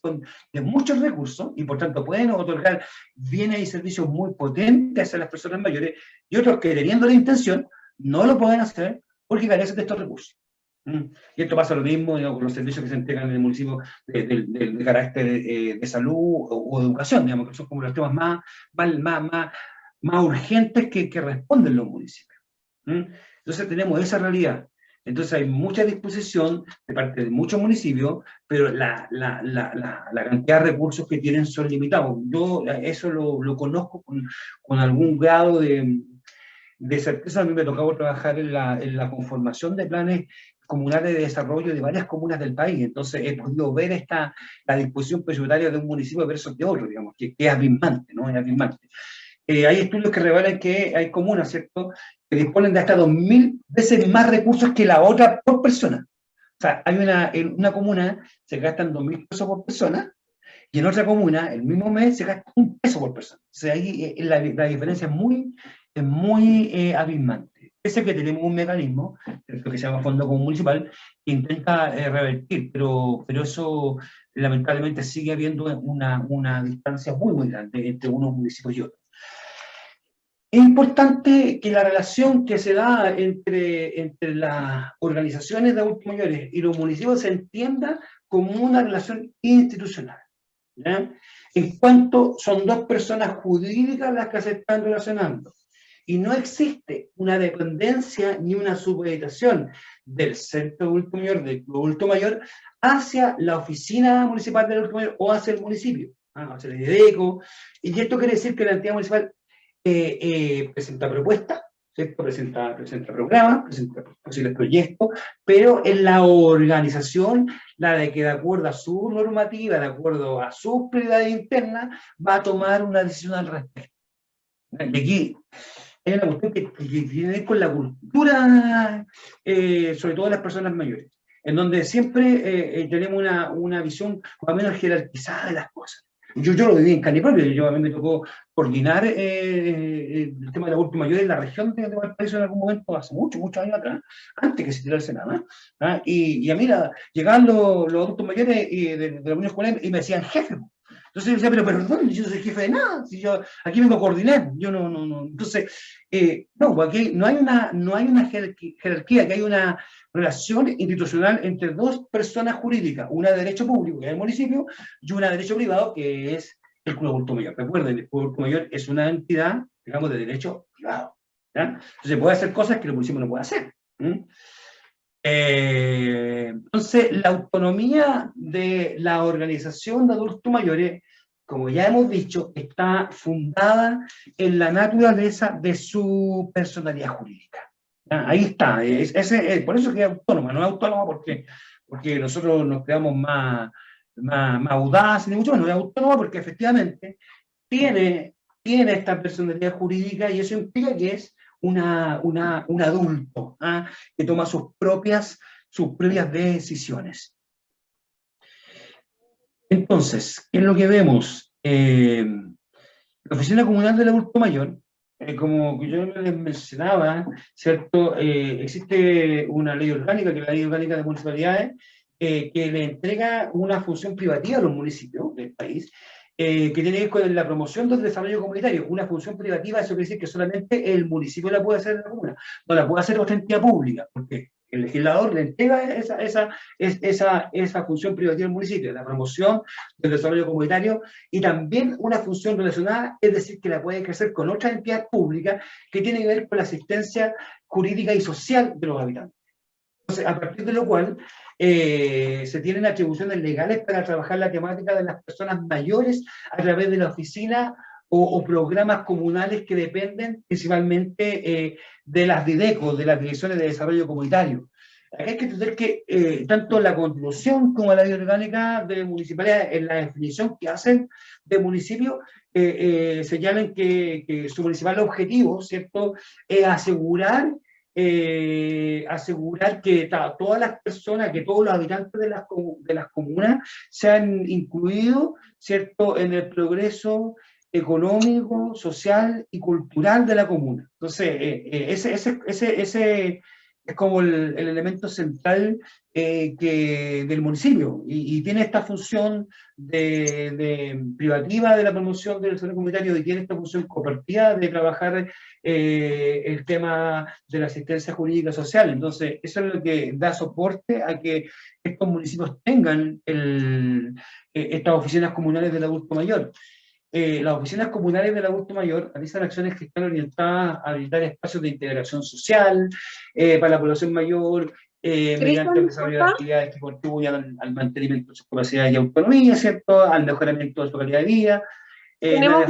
de muchos recursos y por tanto pueden otorgar bienes y servicios muy potentes a las personas mayores, y otros que, teniendo la intención, no lo pueden hacer porque carecen de estos recursos. Y esto pasa lo mismo, digamos, con los servicios que se entregan en el municipio de carácter de salud o de educación, digamos, que son como los temas más urgentes que responden los municipios. Entonces tenemos esa realidad. Entonces hay mucha disposición de parte de muchos municipios, pero la cantidad de recursos que tienen son limitados. Yo eso lo conozco con algún grado de certeza. A mí me tocaba trabajar en la conformación de planes comunales de desarrollo de varias comunas del país. Entonces he podido ver la disposición presupuestaria de un municipio versus de otro, digamos, que es abismante, ¿no? Es abismante. Hay estudios que revelan que hay comunas, ¿cierto?, que disponen de hasta 2000 veces más recursos que la otra por persona. O sea, en una comuna se gastan 2000 pesos por persona, y en otra comuna, el mismo mes, se gasta 1 peso por persona. O sea, ahí la diferencia es muy abismante. Pese a que tenemos un mecanismo, lo que se llama Fondo Común Municipal, que intenta revertir, pero eso lamentablemente sigue habiendo una distancia muy, muy grande entre unos municipios y otros. Es importante que la relación que se da entre las organizaciones de adultos mayores y los municipios se entienda como una relación institucional, ¿ya? En cuanto son dos personas jurídicas las que se están relacionando, y no existe una dependencia ni una supeditación del centro de adulto mayor, del club adulto mayor, hacia la oficina municipal del adulto mayor o hacia el municipio, hacia el IDECO, y esto quiere decir que la entidad municipal presenta propuestas, ¿cierto? Presenta programas, presenta posibles proyectos, pero en la organización, la de que de acuerdo a su normativa, de acuerdo a sus prioridades internas, va a tomar una decisión al respecto. Y aquí hay una cuestión que tiene que ver con la cultura, sobre todo de las personas mayores, en donde siempre tenemos una visión más o menos jerarquizada de las cosas. Yo lo viví en carne propia. A mí me tocó coordinar el tema del adulto mayor en la región de Valparaíso en algún momento, hace muchos años atrás, antes que se tirara el Senado, ¿ah? Y a mí llegaban los adultos mayores de la Unión Escolar y me decían jefe. Entonces yo decía, pero perdón, yo no soy jefe de nada, si yo aquí vengo a coordinar, yo no. Entonces, no, aquí no hay una jerarquía, que hay una relación institucional entre dos personas jurídicas, una de derecho público, que es el municipio, y una de derecho privado, que es el Club Adulto Mayor. Recuerden, el Club Adulto Mayor es una entidad, digamos, de derecho privado, ¿ya? Entonces puede hacer cosas que el municipio no puede hacer. Entonces, la autonomía de la organización de adultos mayores, como ya hemos dicho, está fundada en la naturaleza de su personalidad jurídica. Ahí está, por eso que es autónoma, no es autónoma porque nosotros nos creamos más audaces, ni mucho menos, es autónoma porque efectivamente tiene esta personalidad jurídica, y eso implica que es un adulto, que toma sus propias decisiones. Entonces, ¿qué es lo que vemos? La Oficina Comunal del Adulto Mayor, como yo les mencionaba, ¿cierto? Existe una ley orgánica, que es la Ley Orgánica de Municipalidades, que le entrega una función privativa a los municipios del país, que tiene que ver con la promoción del desarrollo comunitario. Una función privativa, eso quiere decir que solamente el municipio la puede hacer en la comuna, no la puede hacer otra entidad pública, porque el legislador le entrega esa función privativa al municipio, la promoción del desarrollo comunitario, y también una función relacionada, es decir, que la puede ejercer con otra entidad pública que tiene que ver con la asistencia jurídica y social de los habitantes. Entonces, a partir de lo cual, se tienen atribuciones legales para trabajar la temática de las personas mayores a través de la oficina o programas comunales que dependen principalmente de las DIDECO, de las Direcciones de Desarrollo Comunitario. Aquí hay que entender que tanto la Constitución como la Ley Orgánica de Municipalidad, en la definición que hacen de municipio, señalan que su principal objetivo, ¿cierto?, es asegurar que todas las personas, que todos los habitantes de las comunas sean incluidos, ¿cierto?, en el progreso económico, social y cultural de la comuna. Entonces, ese es como el elemento central del municipio, y tiene esta función privativa de la promoción del desarrollo comunitario, y tiene esta función compartida de trabajar el tema de la asistencia jurídica social. Entonces, eso es lo que da soporte a que estos municipios tengan estas oficinas comunales del adulto mayor. Las oficinas comunales del adulto mayor realizan acciones que están orientadas a habilitar espacios de integración social para la población mayor, mediante el desarrollo de actividades que contribuyan al mantenimiento de su capacidad y autonomía, ¿cierto?, al mejoramiento de su calidad de vida. Tenemos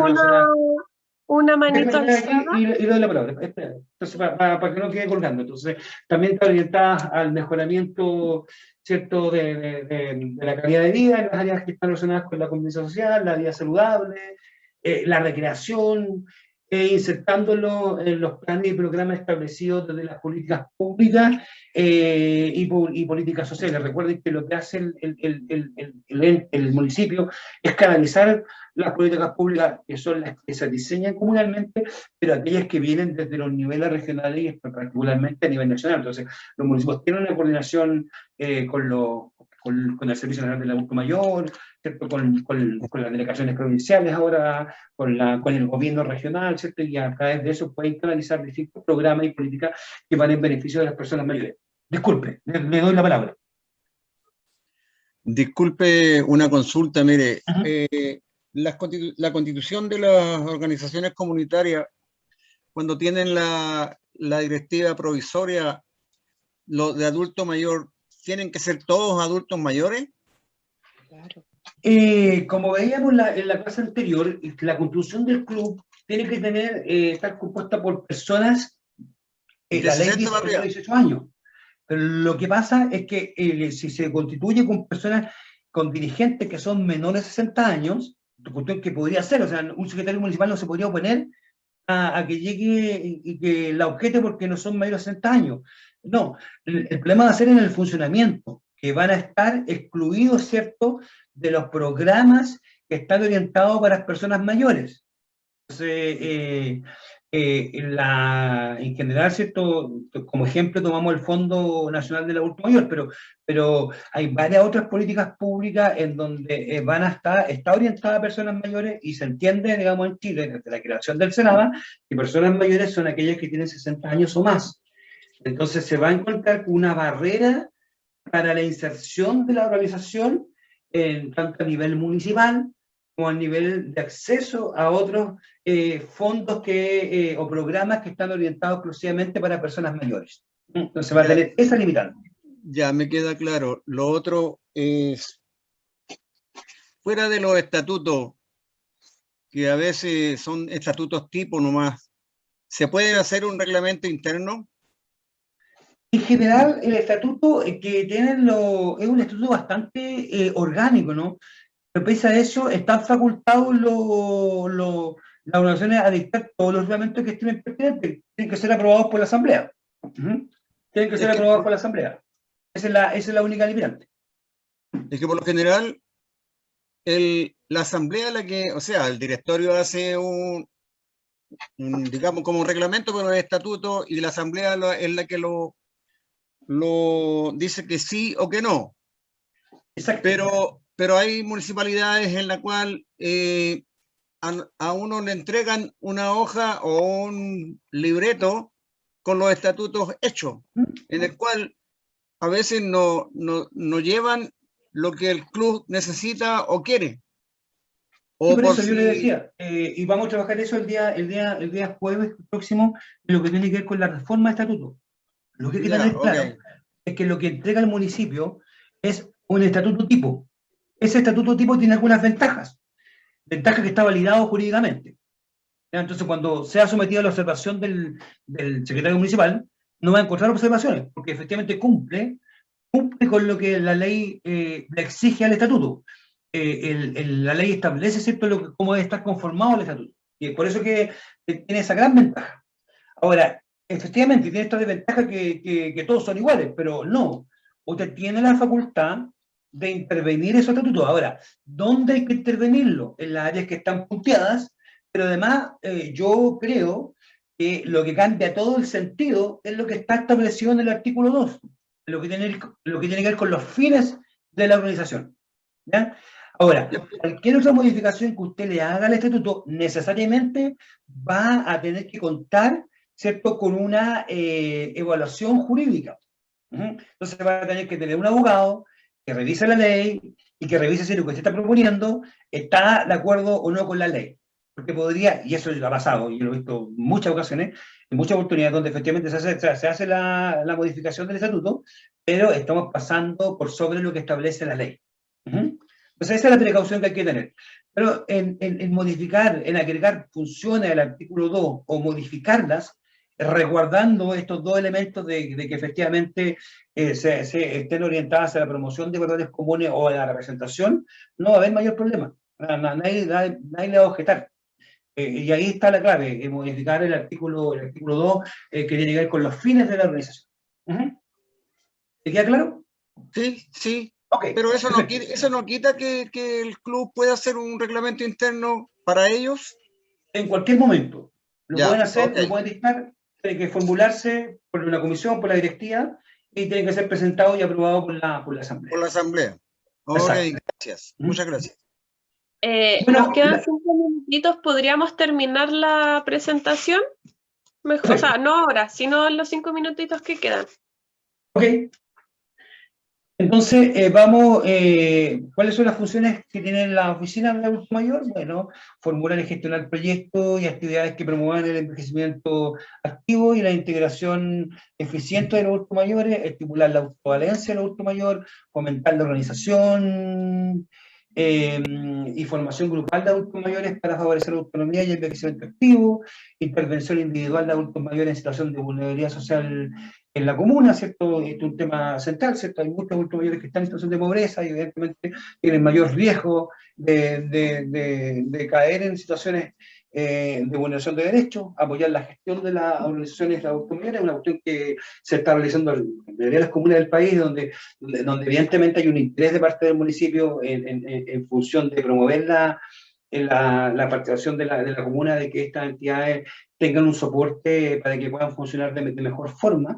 una manito alzada. Y le doy la palabra. Entonces, para que no quede colgando. Entonces, también está orientada al mejoramiento, ¿cierto?, de la calidad de vida en las áreas que están relacionadas con la convivencia social, la vida saludable, la recreación, insertándolo en los planes y programas establecidos desde las políticas públicas y políticas sociales. Recuerden que lo que hace el municipio es canalizar las políticas públicas, que son las que se diseñan comunalmente, pero aquellas que vienen desde los niveles regionales y particularmente a nivel nacional. Entonces, los municipios tienen una coordinación con el Servicio Nacional del Adulto Mayor, ¿cierto? Con las delegaciones provinciales ahora, con el gobierno regional, ¿cierto? Y a través de eso pueden canalizar distintos programas y políticas que van en beneficio de las personas mayores. Disculpe, le doy la palabra. Disculpe una consulta, mire, la constitución de las organizaciones comunitarias, cuando tienen la directiva provisoria, los de adulto mayor, ¿tienen que ser todos adultos mayores? Claro. Como veíamos en la clase anterior, la constitución del club tiene que estar compuesta por personas, la ley dice 18 años, pero lo que pasa es que si se constituye con personas, con dirigentes que son menores de 60 años, cuestión que podría ser, o sea, un secretario municipal no se podría oponer a que llegue y que la objete porque no son mayores de 60 años. No, el problema va a ser en el funcionamiento, que van a estar excluidos, ¿cierto?, de los programas que están orientados para las personas mayores. Entonces, en general, ¿cierto?, como ejemplo tomamos el Fondo Nacional del Adulto Mayor, pero hay varias otras políticas públicas en donde está orientada a personas mayores y se entiende, digamos, en Chile, desde la creación del Senaba, que personas mayores son aquellas que tienen 60 años o más. Entonces se va a encontrar con una barrera para la inserción de la organización, tanto a nivel municipal como a nivel de acceso a otros fondos o programas que están orientados exclusivamente para personas mayores. Entonces va a tener esa limitante. Ya me queda claro. Lo otro es, fuera de los estatutos, que a veces son estatutos tipo nomás, ¿se puede hacer un reglamento interno? En general, el estatuto que tienen es un estatuto bastante orgánico, ¿no? Pero pese a eso, están facultados las organizaciones a dictar todos los reglamentos que estimen pertinentes. Tienen que ser aprobados por la Asamblea. Tienen que ser aprobados por la Asamblea. Esa es la única limitante. Es que por lo general, la Asamblea, o sea, el directorio hace digamos, como un reglamento, pero es estatuto, y la Asamblea es la que lo dice que sí o que no. Exacto. Pero hay municipalidades en la cual a uno le entregan una hoja o un libreto con los estatutos hechos, en el cual a veces no llevan lo que el club necesita o quiere. O por eso yo le decía, y vamos a trabajar eso el día jueves próximo, lo que tiene que ver con la reforma de estatuto. Lo que hay que tener claro es que lo que entrega el municipio es un estatuto tipo. Ese estatuto tipo tiene algunas ventajas que está validado jurídicamente. ¿Ya? Entonces, cuando sea sometido a la observación del secretario municipal, no va a encontrar observaciones, porque efectivamente cumple con lo que la ley le exige al estatuto. La ley establece, ¿cierto?, cómo debe estar conformado el estatuto. Y es por eso que tiene esa gran ventaja. Ahora, efectivamente, tiene esta desventaja que todos son iguales, pero no. Usted tiene la facultad de intervenir esos estatutos. Ahora, ¿dónde hay que intervenirlo? En las áreas que están punteadas, pero además yo creo que lo que cambia todo el sentido es lo que está establecido en el artículo 2, lo que tiene que ver con los fines de la organización. ¿Ya? Ahora, cualquier otra modificación que usted le haga al estatuto necesariamente va a tener que contar, ¿cierto?, con una evaluación jurídica. Entonces va a tener que tener un abogado que revise la ley y que revise si lo que se está proponiendo está de acuerdo o no con la ley. Porque podría, y eso ha pasado, y lo he visto en muchas ocasiones, en muchas oportunidades donde efectivamente se hace la modificación del estatuto, pero estamos pasando por sobre lo que establece la ley. Entonces esa es la precaución que hay que tener. Pero en modificar, en agregar funciones al artículo 2 o modificarlas, resguardando estos dos elementos de que efectivamente se estén orientadas a la promoción de valores comunes o a la representación, no va a haber mayor problema. Nadie le va a objetar. Y ahí está la clave, modificar el artículo 2, que tiene que ver con los fines de la organización. ¿Te queda claro? Sí, sí. Ok, Pero perfecto. eso no quita que el club pueda hacer un reglamento interno para ellos. En cualquier momento. Lo pueden Ya, hacer, ok. lo pueden dictar, tiene que formularse por una comisión, por la directiva, y tiene que ser presentado y aprobado por la Por asamblea. la asamblea. Ok, Exacto. gracias. ¿Mm? Muchas gracias. Nos Bueno, quedan 5 minutitos, ¿podríamos terminar la presentación? O sea, perfecto. no ahora, sino en los 5 minutitos que quedan. Ok. Entonces, vamos, ¿cuáles son las funciones que tiene la oficina de adulto mayor? Bueno, formular y gestionar proyectos y actividades que promuevan el envejecimiento activo y la integración eficiente de los adultos mayores, estimular la autovalencia del adulto mayor, fomentar la organización y formación grupal de adultos mayores para favorecer la autonomía y el envejecimiento activo, intervención individual de adultos mayores en situación de vulnerabilidad social en la comuna, ¿cierto? Este es un tema central, ¿cierto? Hay muchos adultos mayores que están en situación de pobreza y evidentemente tienen mayor riesgo de caer en situaciones de vulneración de derechos, apoyar la gestión de las organizaciones de adultos mayores, una cuestión que se está realizando en la mayoría de las comunas del país, donde evidentemente hay un interés de parte del municipio en función de promover la participación de la comuna, de que estas entidades tengan un soporte para que puedan funcionar de mejor forma.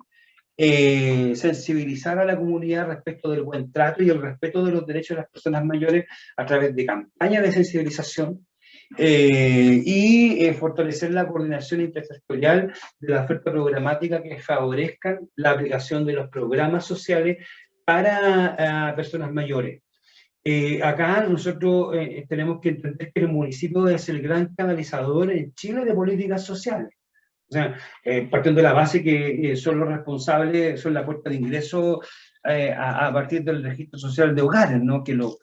Sensibilizar a la comunidad respecto del buen trato y el respeto de los derechos de las personas mayores a través de campañas de sensibilización y fortalecer la coordinación intersectorial de la oferta programática que favorezcan la aplicación de los programas sociales para personas mayores. Acá nosotros tenemos que entender que el municipio es el gran canalizador en Chile de políticas sociales. O sea, partiendo de la base que son los responsables, son la puerta de ingreso a partir del registro social de hogares, ¿no? que lo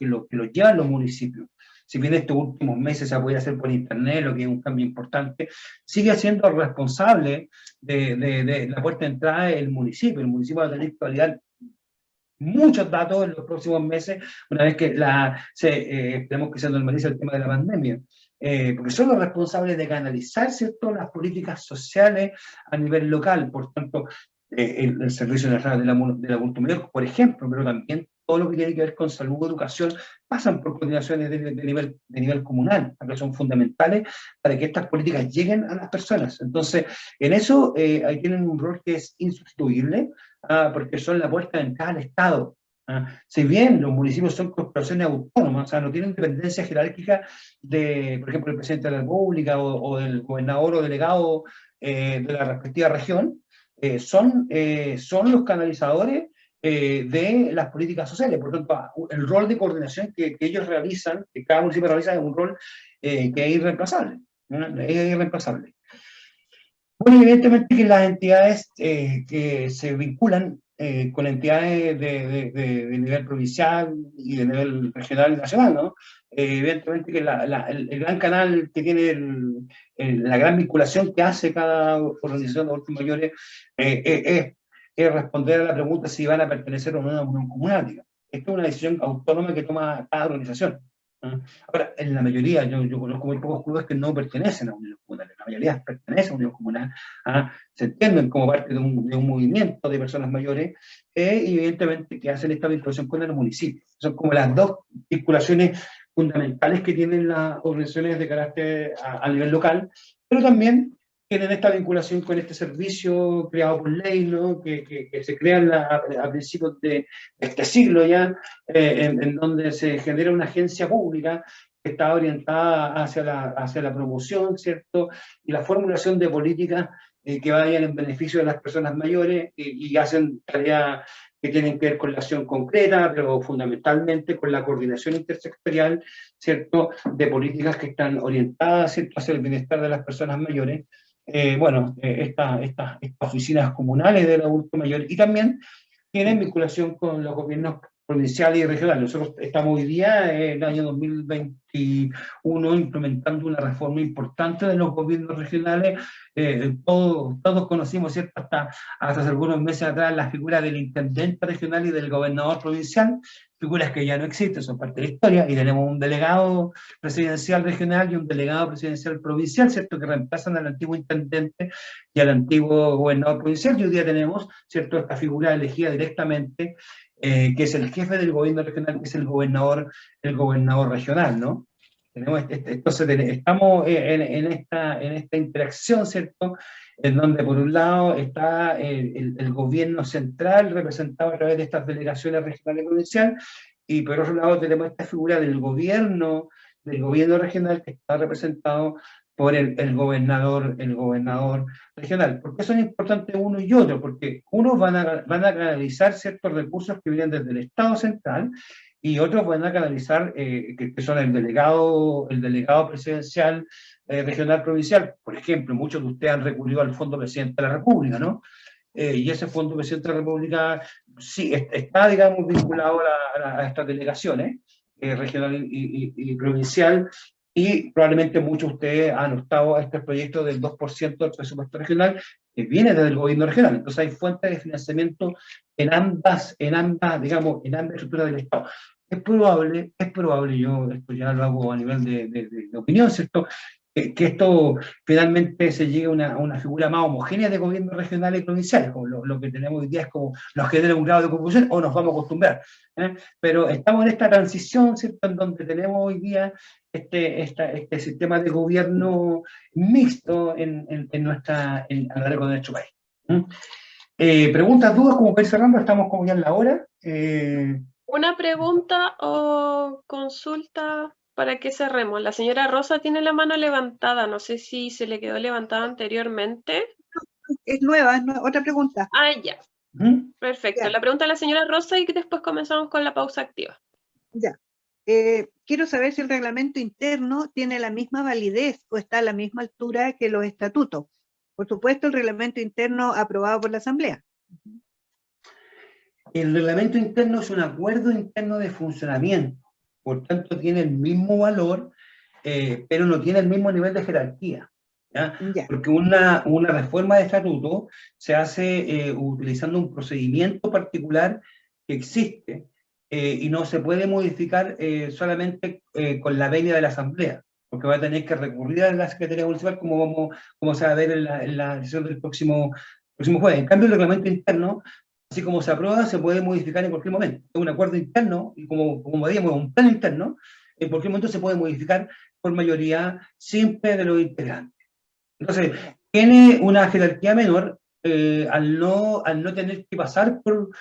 llevan los municipios. Si bien estos últimos meses se ha podido hacer por internet, lo que es un cambio importante, sigue siendo responsable de la puerta de entrada el municipio. El municipio va a tener que validar muchos datos en los próximos meses, una vez que esperemos que se normalice el tema de la pandemia. Porque son los responsables de canalizar, ¿cierto?, las políticas sociales a nivel local. Por tanto, el Servicio Nacional del Adulto Mayor, por ejemplo, pero también todo lo que tiene que ver con salud o educación, pasan por coordinaciones de nivel comunal, que son fundamentales para que estas políticas lleguen a las personas. Entonces, en eso ahí tienen un rol que es insustituible, porque son la puerta de entrada al Estado. Si bien los municipios son corporaciones autónomas, o sea, no tienen dependencia jerárquica de, por ejemplo, el presidente de la República o del gobernador o delegado de la respectiva región, son los canalizadores de las políticas sociales. Por tanto, el rol de coordinación que ellos realizan, que cada municipio realiza, es un rol que es irreemplazable. Es irreemplazable. Bueno, evidentemente que las entidades que se vinculan con entidades de nivel provincial y de nivel regional y nacional, ¿no? Evidentemente que el gran canal que tiene la gran vinculación que hace cada organización de adultos mayores es responder a la pregunta si van a pertenecer o no a una unión comunal, digamos. Esta es una decisión autónoma que toma cada organización. Ahora, en la mayoría, yo conozco muy pocos clubes que no pertenecen a uniones comunales, la mayoría pertenece a unión comunal, se entienden como parte de un movimiento de personas mayores, y evidentemente que hacen esta vinculación con el municipio. Son como las dos vinculaciones fundamentales que tienen las organizaciones de carácter a nivel local, pero también tienen esta vinculación con este servicio creado por ley, ¿no? que se crea a principios de este siglo ya, en donde se genera una agencia pública que está orientada hacia la promoción, ¿cierto? Y la formulación de políticas que vayan en beneficio de las personas mayores y hacen tareas que tienen que ver con la acción concreta, pero fundamentalmente con la coordinación intersectorial, ¿cierto?, de políticas que están orientadas, ¿cierto?, hacia el bienestar de las personas mayores. Estas oficinas comunales del adulto mayor, y también tienen vinculación con los gobiernos provinciales y regionales. Nosotros estamos hoy día, en el año 2021, implementando una reforma importante de los gobiernos regionales. Todos conocimos, ¿cierto?, hasta hace algunos meses atrás la figura del intendente regional y del gobernador provincial. figuras que ya no existen, son parte de la historia, y tenemos un delegado presidencial regional y un delegado presidencial provincial, ¿cierto?, que reemplazan al antiguo intendente y al antiguo gobernador provincial, y hoy día tenemos, ¿cierto?, esta figura elegida directamente, que es el jefe del gobierno regional, que es el gobernador regional, ¿no? Entonces estamos en esta interacción, ¿cierto?, en donde por un lado está el gobierno central representado a través de estas delegaciones regionales y provinciales, y por otro lado tenemos esta figura del gobierno regional que está representado por el gobernador regional. ¿Por qué son importantes uno y otro? Porque unos van a canalizar ciertos recursos que vienen desde el Estado central, y otros van a canalizar, que son el delegado presidencial regional provincial. Por ejemplo, muchos de ustedes han recurrido al Fondo Presidente de la República, ¿no? Y ese Fondo Presidente de la República sí está, digamos, vinculado a estas delegaciones regional y provincial, y probablemente muchos de ustedes han optado a este proyecto del 2% del presupuesto regional, que viene desde el gobierno regional. Entonces hay fuentes de financiamiento en ambas, digamos, en ambas estructuras del Estado. Es probable, yo esto ya lo hago a nivel de opinión, ¿cierto?, que esto finalmente se llegue a una figura más homogénea de gobiernos regionales y provinciales, como lo que tenemos hoy día es como nos genera un grado de confusión, o nos vamos a acostumbrar. Pero estamos en esta transición, ¿cierto?, en donde tenemos hoy día este sistema de gobierno mixto a lo largo de nuestro país. Preguntas, dudas, como para ir cerrando, estamos como ya en la hora. Una pregunta o consulta para que cerremos. La señora Rosa tiene la mano levantada. No sé si se le quedó levantada anteriormente. Es nueva, otra pregunta. Ah, ya. Perfecto. Ya. La pregunta de la señora Rosa y después comenzamos con la pausa activa. Ya. Quiero saber si el reglamento interno tiene la misma validez o está a la misma altura que los estatutos. Por supuesto, el reglamento interno aprobado por la Asamblea. El reglamento interno es un acuerdo interno de funcionamiento, por tanto tiene el mismo valor, pero no tiene el mismo nivel de jerarquía, ¿ya? Ya. Porque una reforma de estatuto se hace utilizando un procedimiento particular que existe, y no se puede modificar solamente con la venia de la Asamblea, porque va a tener que recurrir a la Secretaría Municipal, como se va a ver en la sesión del próximo jueves. En cambio, el reglamento interno, así como se aprueba, se puede modificar en cualquier momento. Es un acuerdo interno, y como digamos, un plan interno, en cualquier momento se puede modificar por mayoría simple de los integrantes. Entonces, tiene una jerarquía menor al no tener que pasar por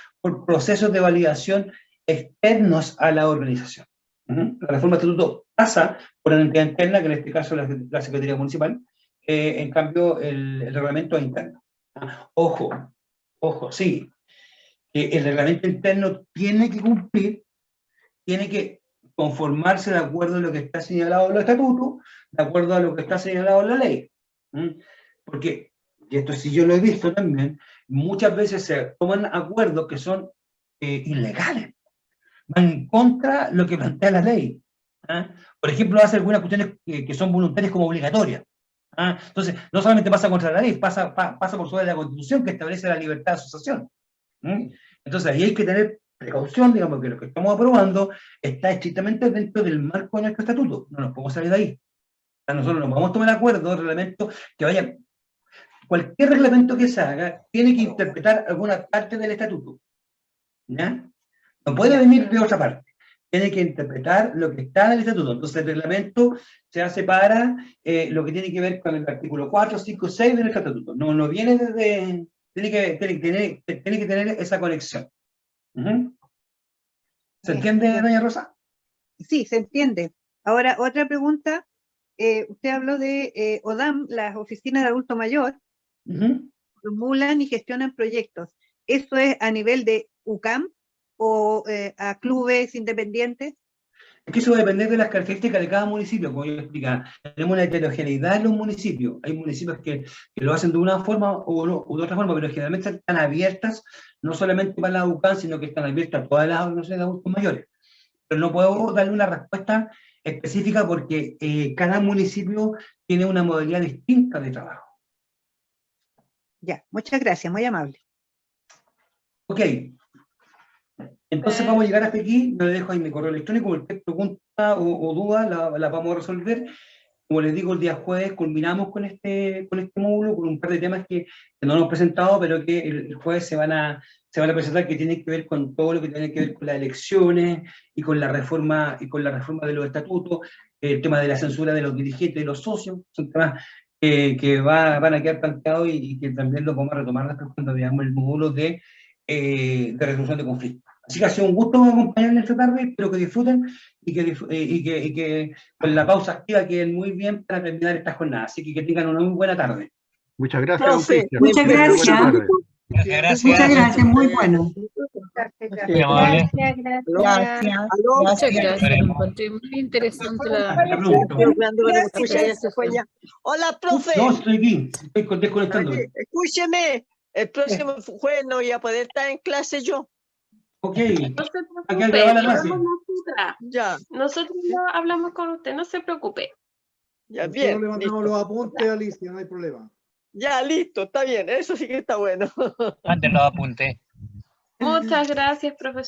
procesos de validación externos a la organización. La reforma de estatuto pasa por una entidad interna, que en este caso es la Secretaría Municipal, en cambio el reglamento es interno. Ojo, sí, el reglamento interno tiene que cumplir, tiene que conformarse de acuerdo a lo que está señalado en los estatutos, de acuerdo a lo que está señalado en la ley. Porque, y esto sí yo lo he visto también, muchas veces se toman acuerdos que son ilegales, van en contra de lo que plantea la ley. Por ejemplo, hace algunas cuestiones que son voluntarias como obligatorias. Entonces, no solamente pasa contra la ley, pasa por sobre la Constitución, que establece la libertad de asociación. Entonces, ahí hay que tener precaución, digamos, que lo que estamos aprobando está estrictamente dentro del marco de nuestro estatuto. No nos podemos salir de ahí. Nosotros no vamos a tomar acuerdo, reglamento que vaya. Cualquier reglamento que se haga tiene que interpretar alguna parte del estatuto. ¿Ya? No puede venir de otra parte. Tiene que interpretar lo que está en el estatuto. Entonces, el reglamento se hace para lo que tiene que ver con el artículo 4, 5, 6 de nuestro estatuto. No viene desde. Tiene que tener esa conexión. ¿Se entiende, doña Rosa? Sí, se entiende. Ahora, otra pregunta. Usted habló de ODAM, las oficinas de adulto mayor, formulan y gestionan proyectos. ¿Eso es a nivel de UCAM o a clubes independientes? Es que eso va a depender de las características de cada municipio, como yo explicaba. Tenemos una heterogeneidad en los municipios. Hay municipios que lo hacen de una forma u de otra forma, pero generalmente están abiertas, no solamente para la UCAM, sino que están abiertas a todas las organizaciones de adultos mayores. Pero no puedo darle una respuesta específica porque cada municipio tiene una modalidad distinta de trabajo. Ya, muchas gracias, muy amable. Ok. Entonces vamos a llegar hasta aquí, yo les dejo ahí mi correo electrónico, cualquier pregunta o duda la vamos a resolver. Como les digo, el día jueves culminamos con este módulo, con un par de temas que no nos hemos presentado, pero que el jueves se van a presentar, que tienen que ver con todo lo que tiene que ver con las elecciones y con la reforma de los estatutos, el tema de la censura de los dirigentes, de los socios, son temas que van a quedar planteados y que también lo vamos a retomar después cuando veamos el módulo de resolución de conflictos. Así que ha sido un gusto acompañarles esta tarde, espero que disfruten y que con la pausa activa queden muy bien para terminar esta jornada. Así que tengan una muy buena tarde. Muchas gracias, Profe, Cristian. muchas Buenas gracias. tardes. Muchas gracias, muy bueno. Muy amable. Gracias. Aló. Muchas gracias, lo Veremos. encontré muy interesante la... La pregunta. Hola, profe. No, estoy aquí, estoy desconectándome. Escúcheme, el próximo jueves no voy a poder estar en clase yo. Ok, No se Aquí al preocupe, grabar la lo clase. vemos nosotras. Ya, Nosotros no hablamos con usted, no se preocupe. ya, Nosotros bien. le mandamos Listo. los apuntes a Alicia, no hay problema. Ya, listo, está bien. Eso sí que está bueno. Antes los apunté. Muchas gracias, profesor.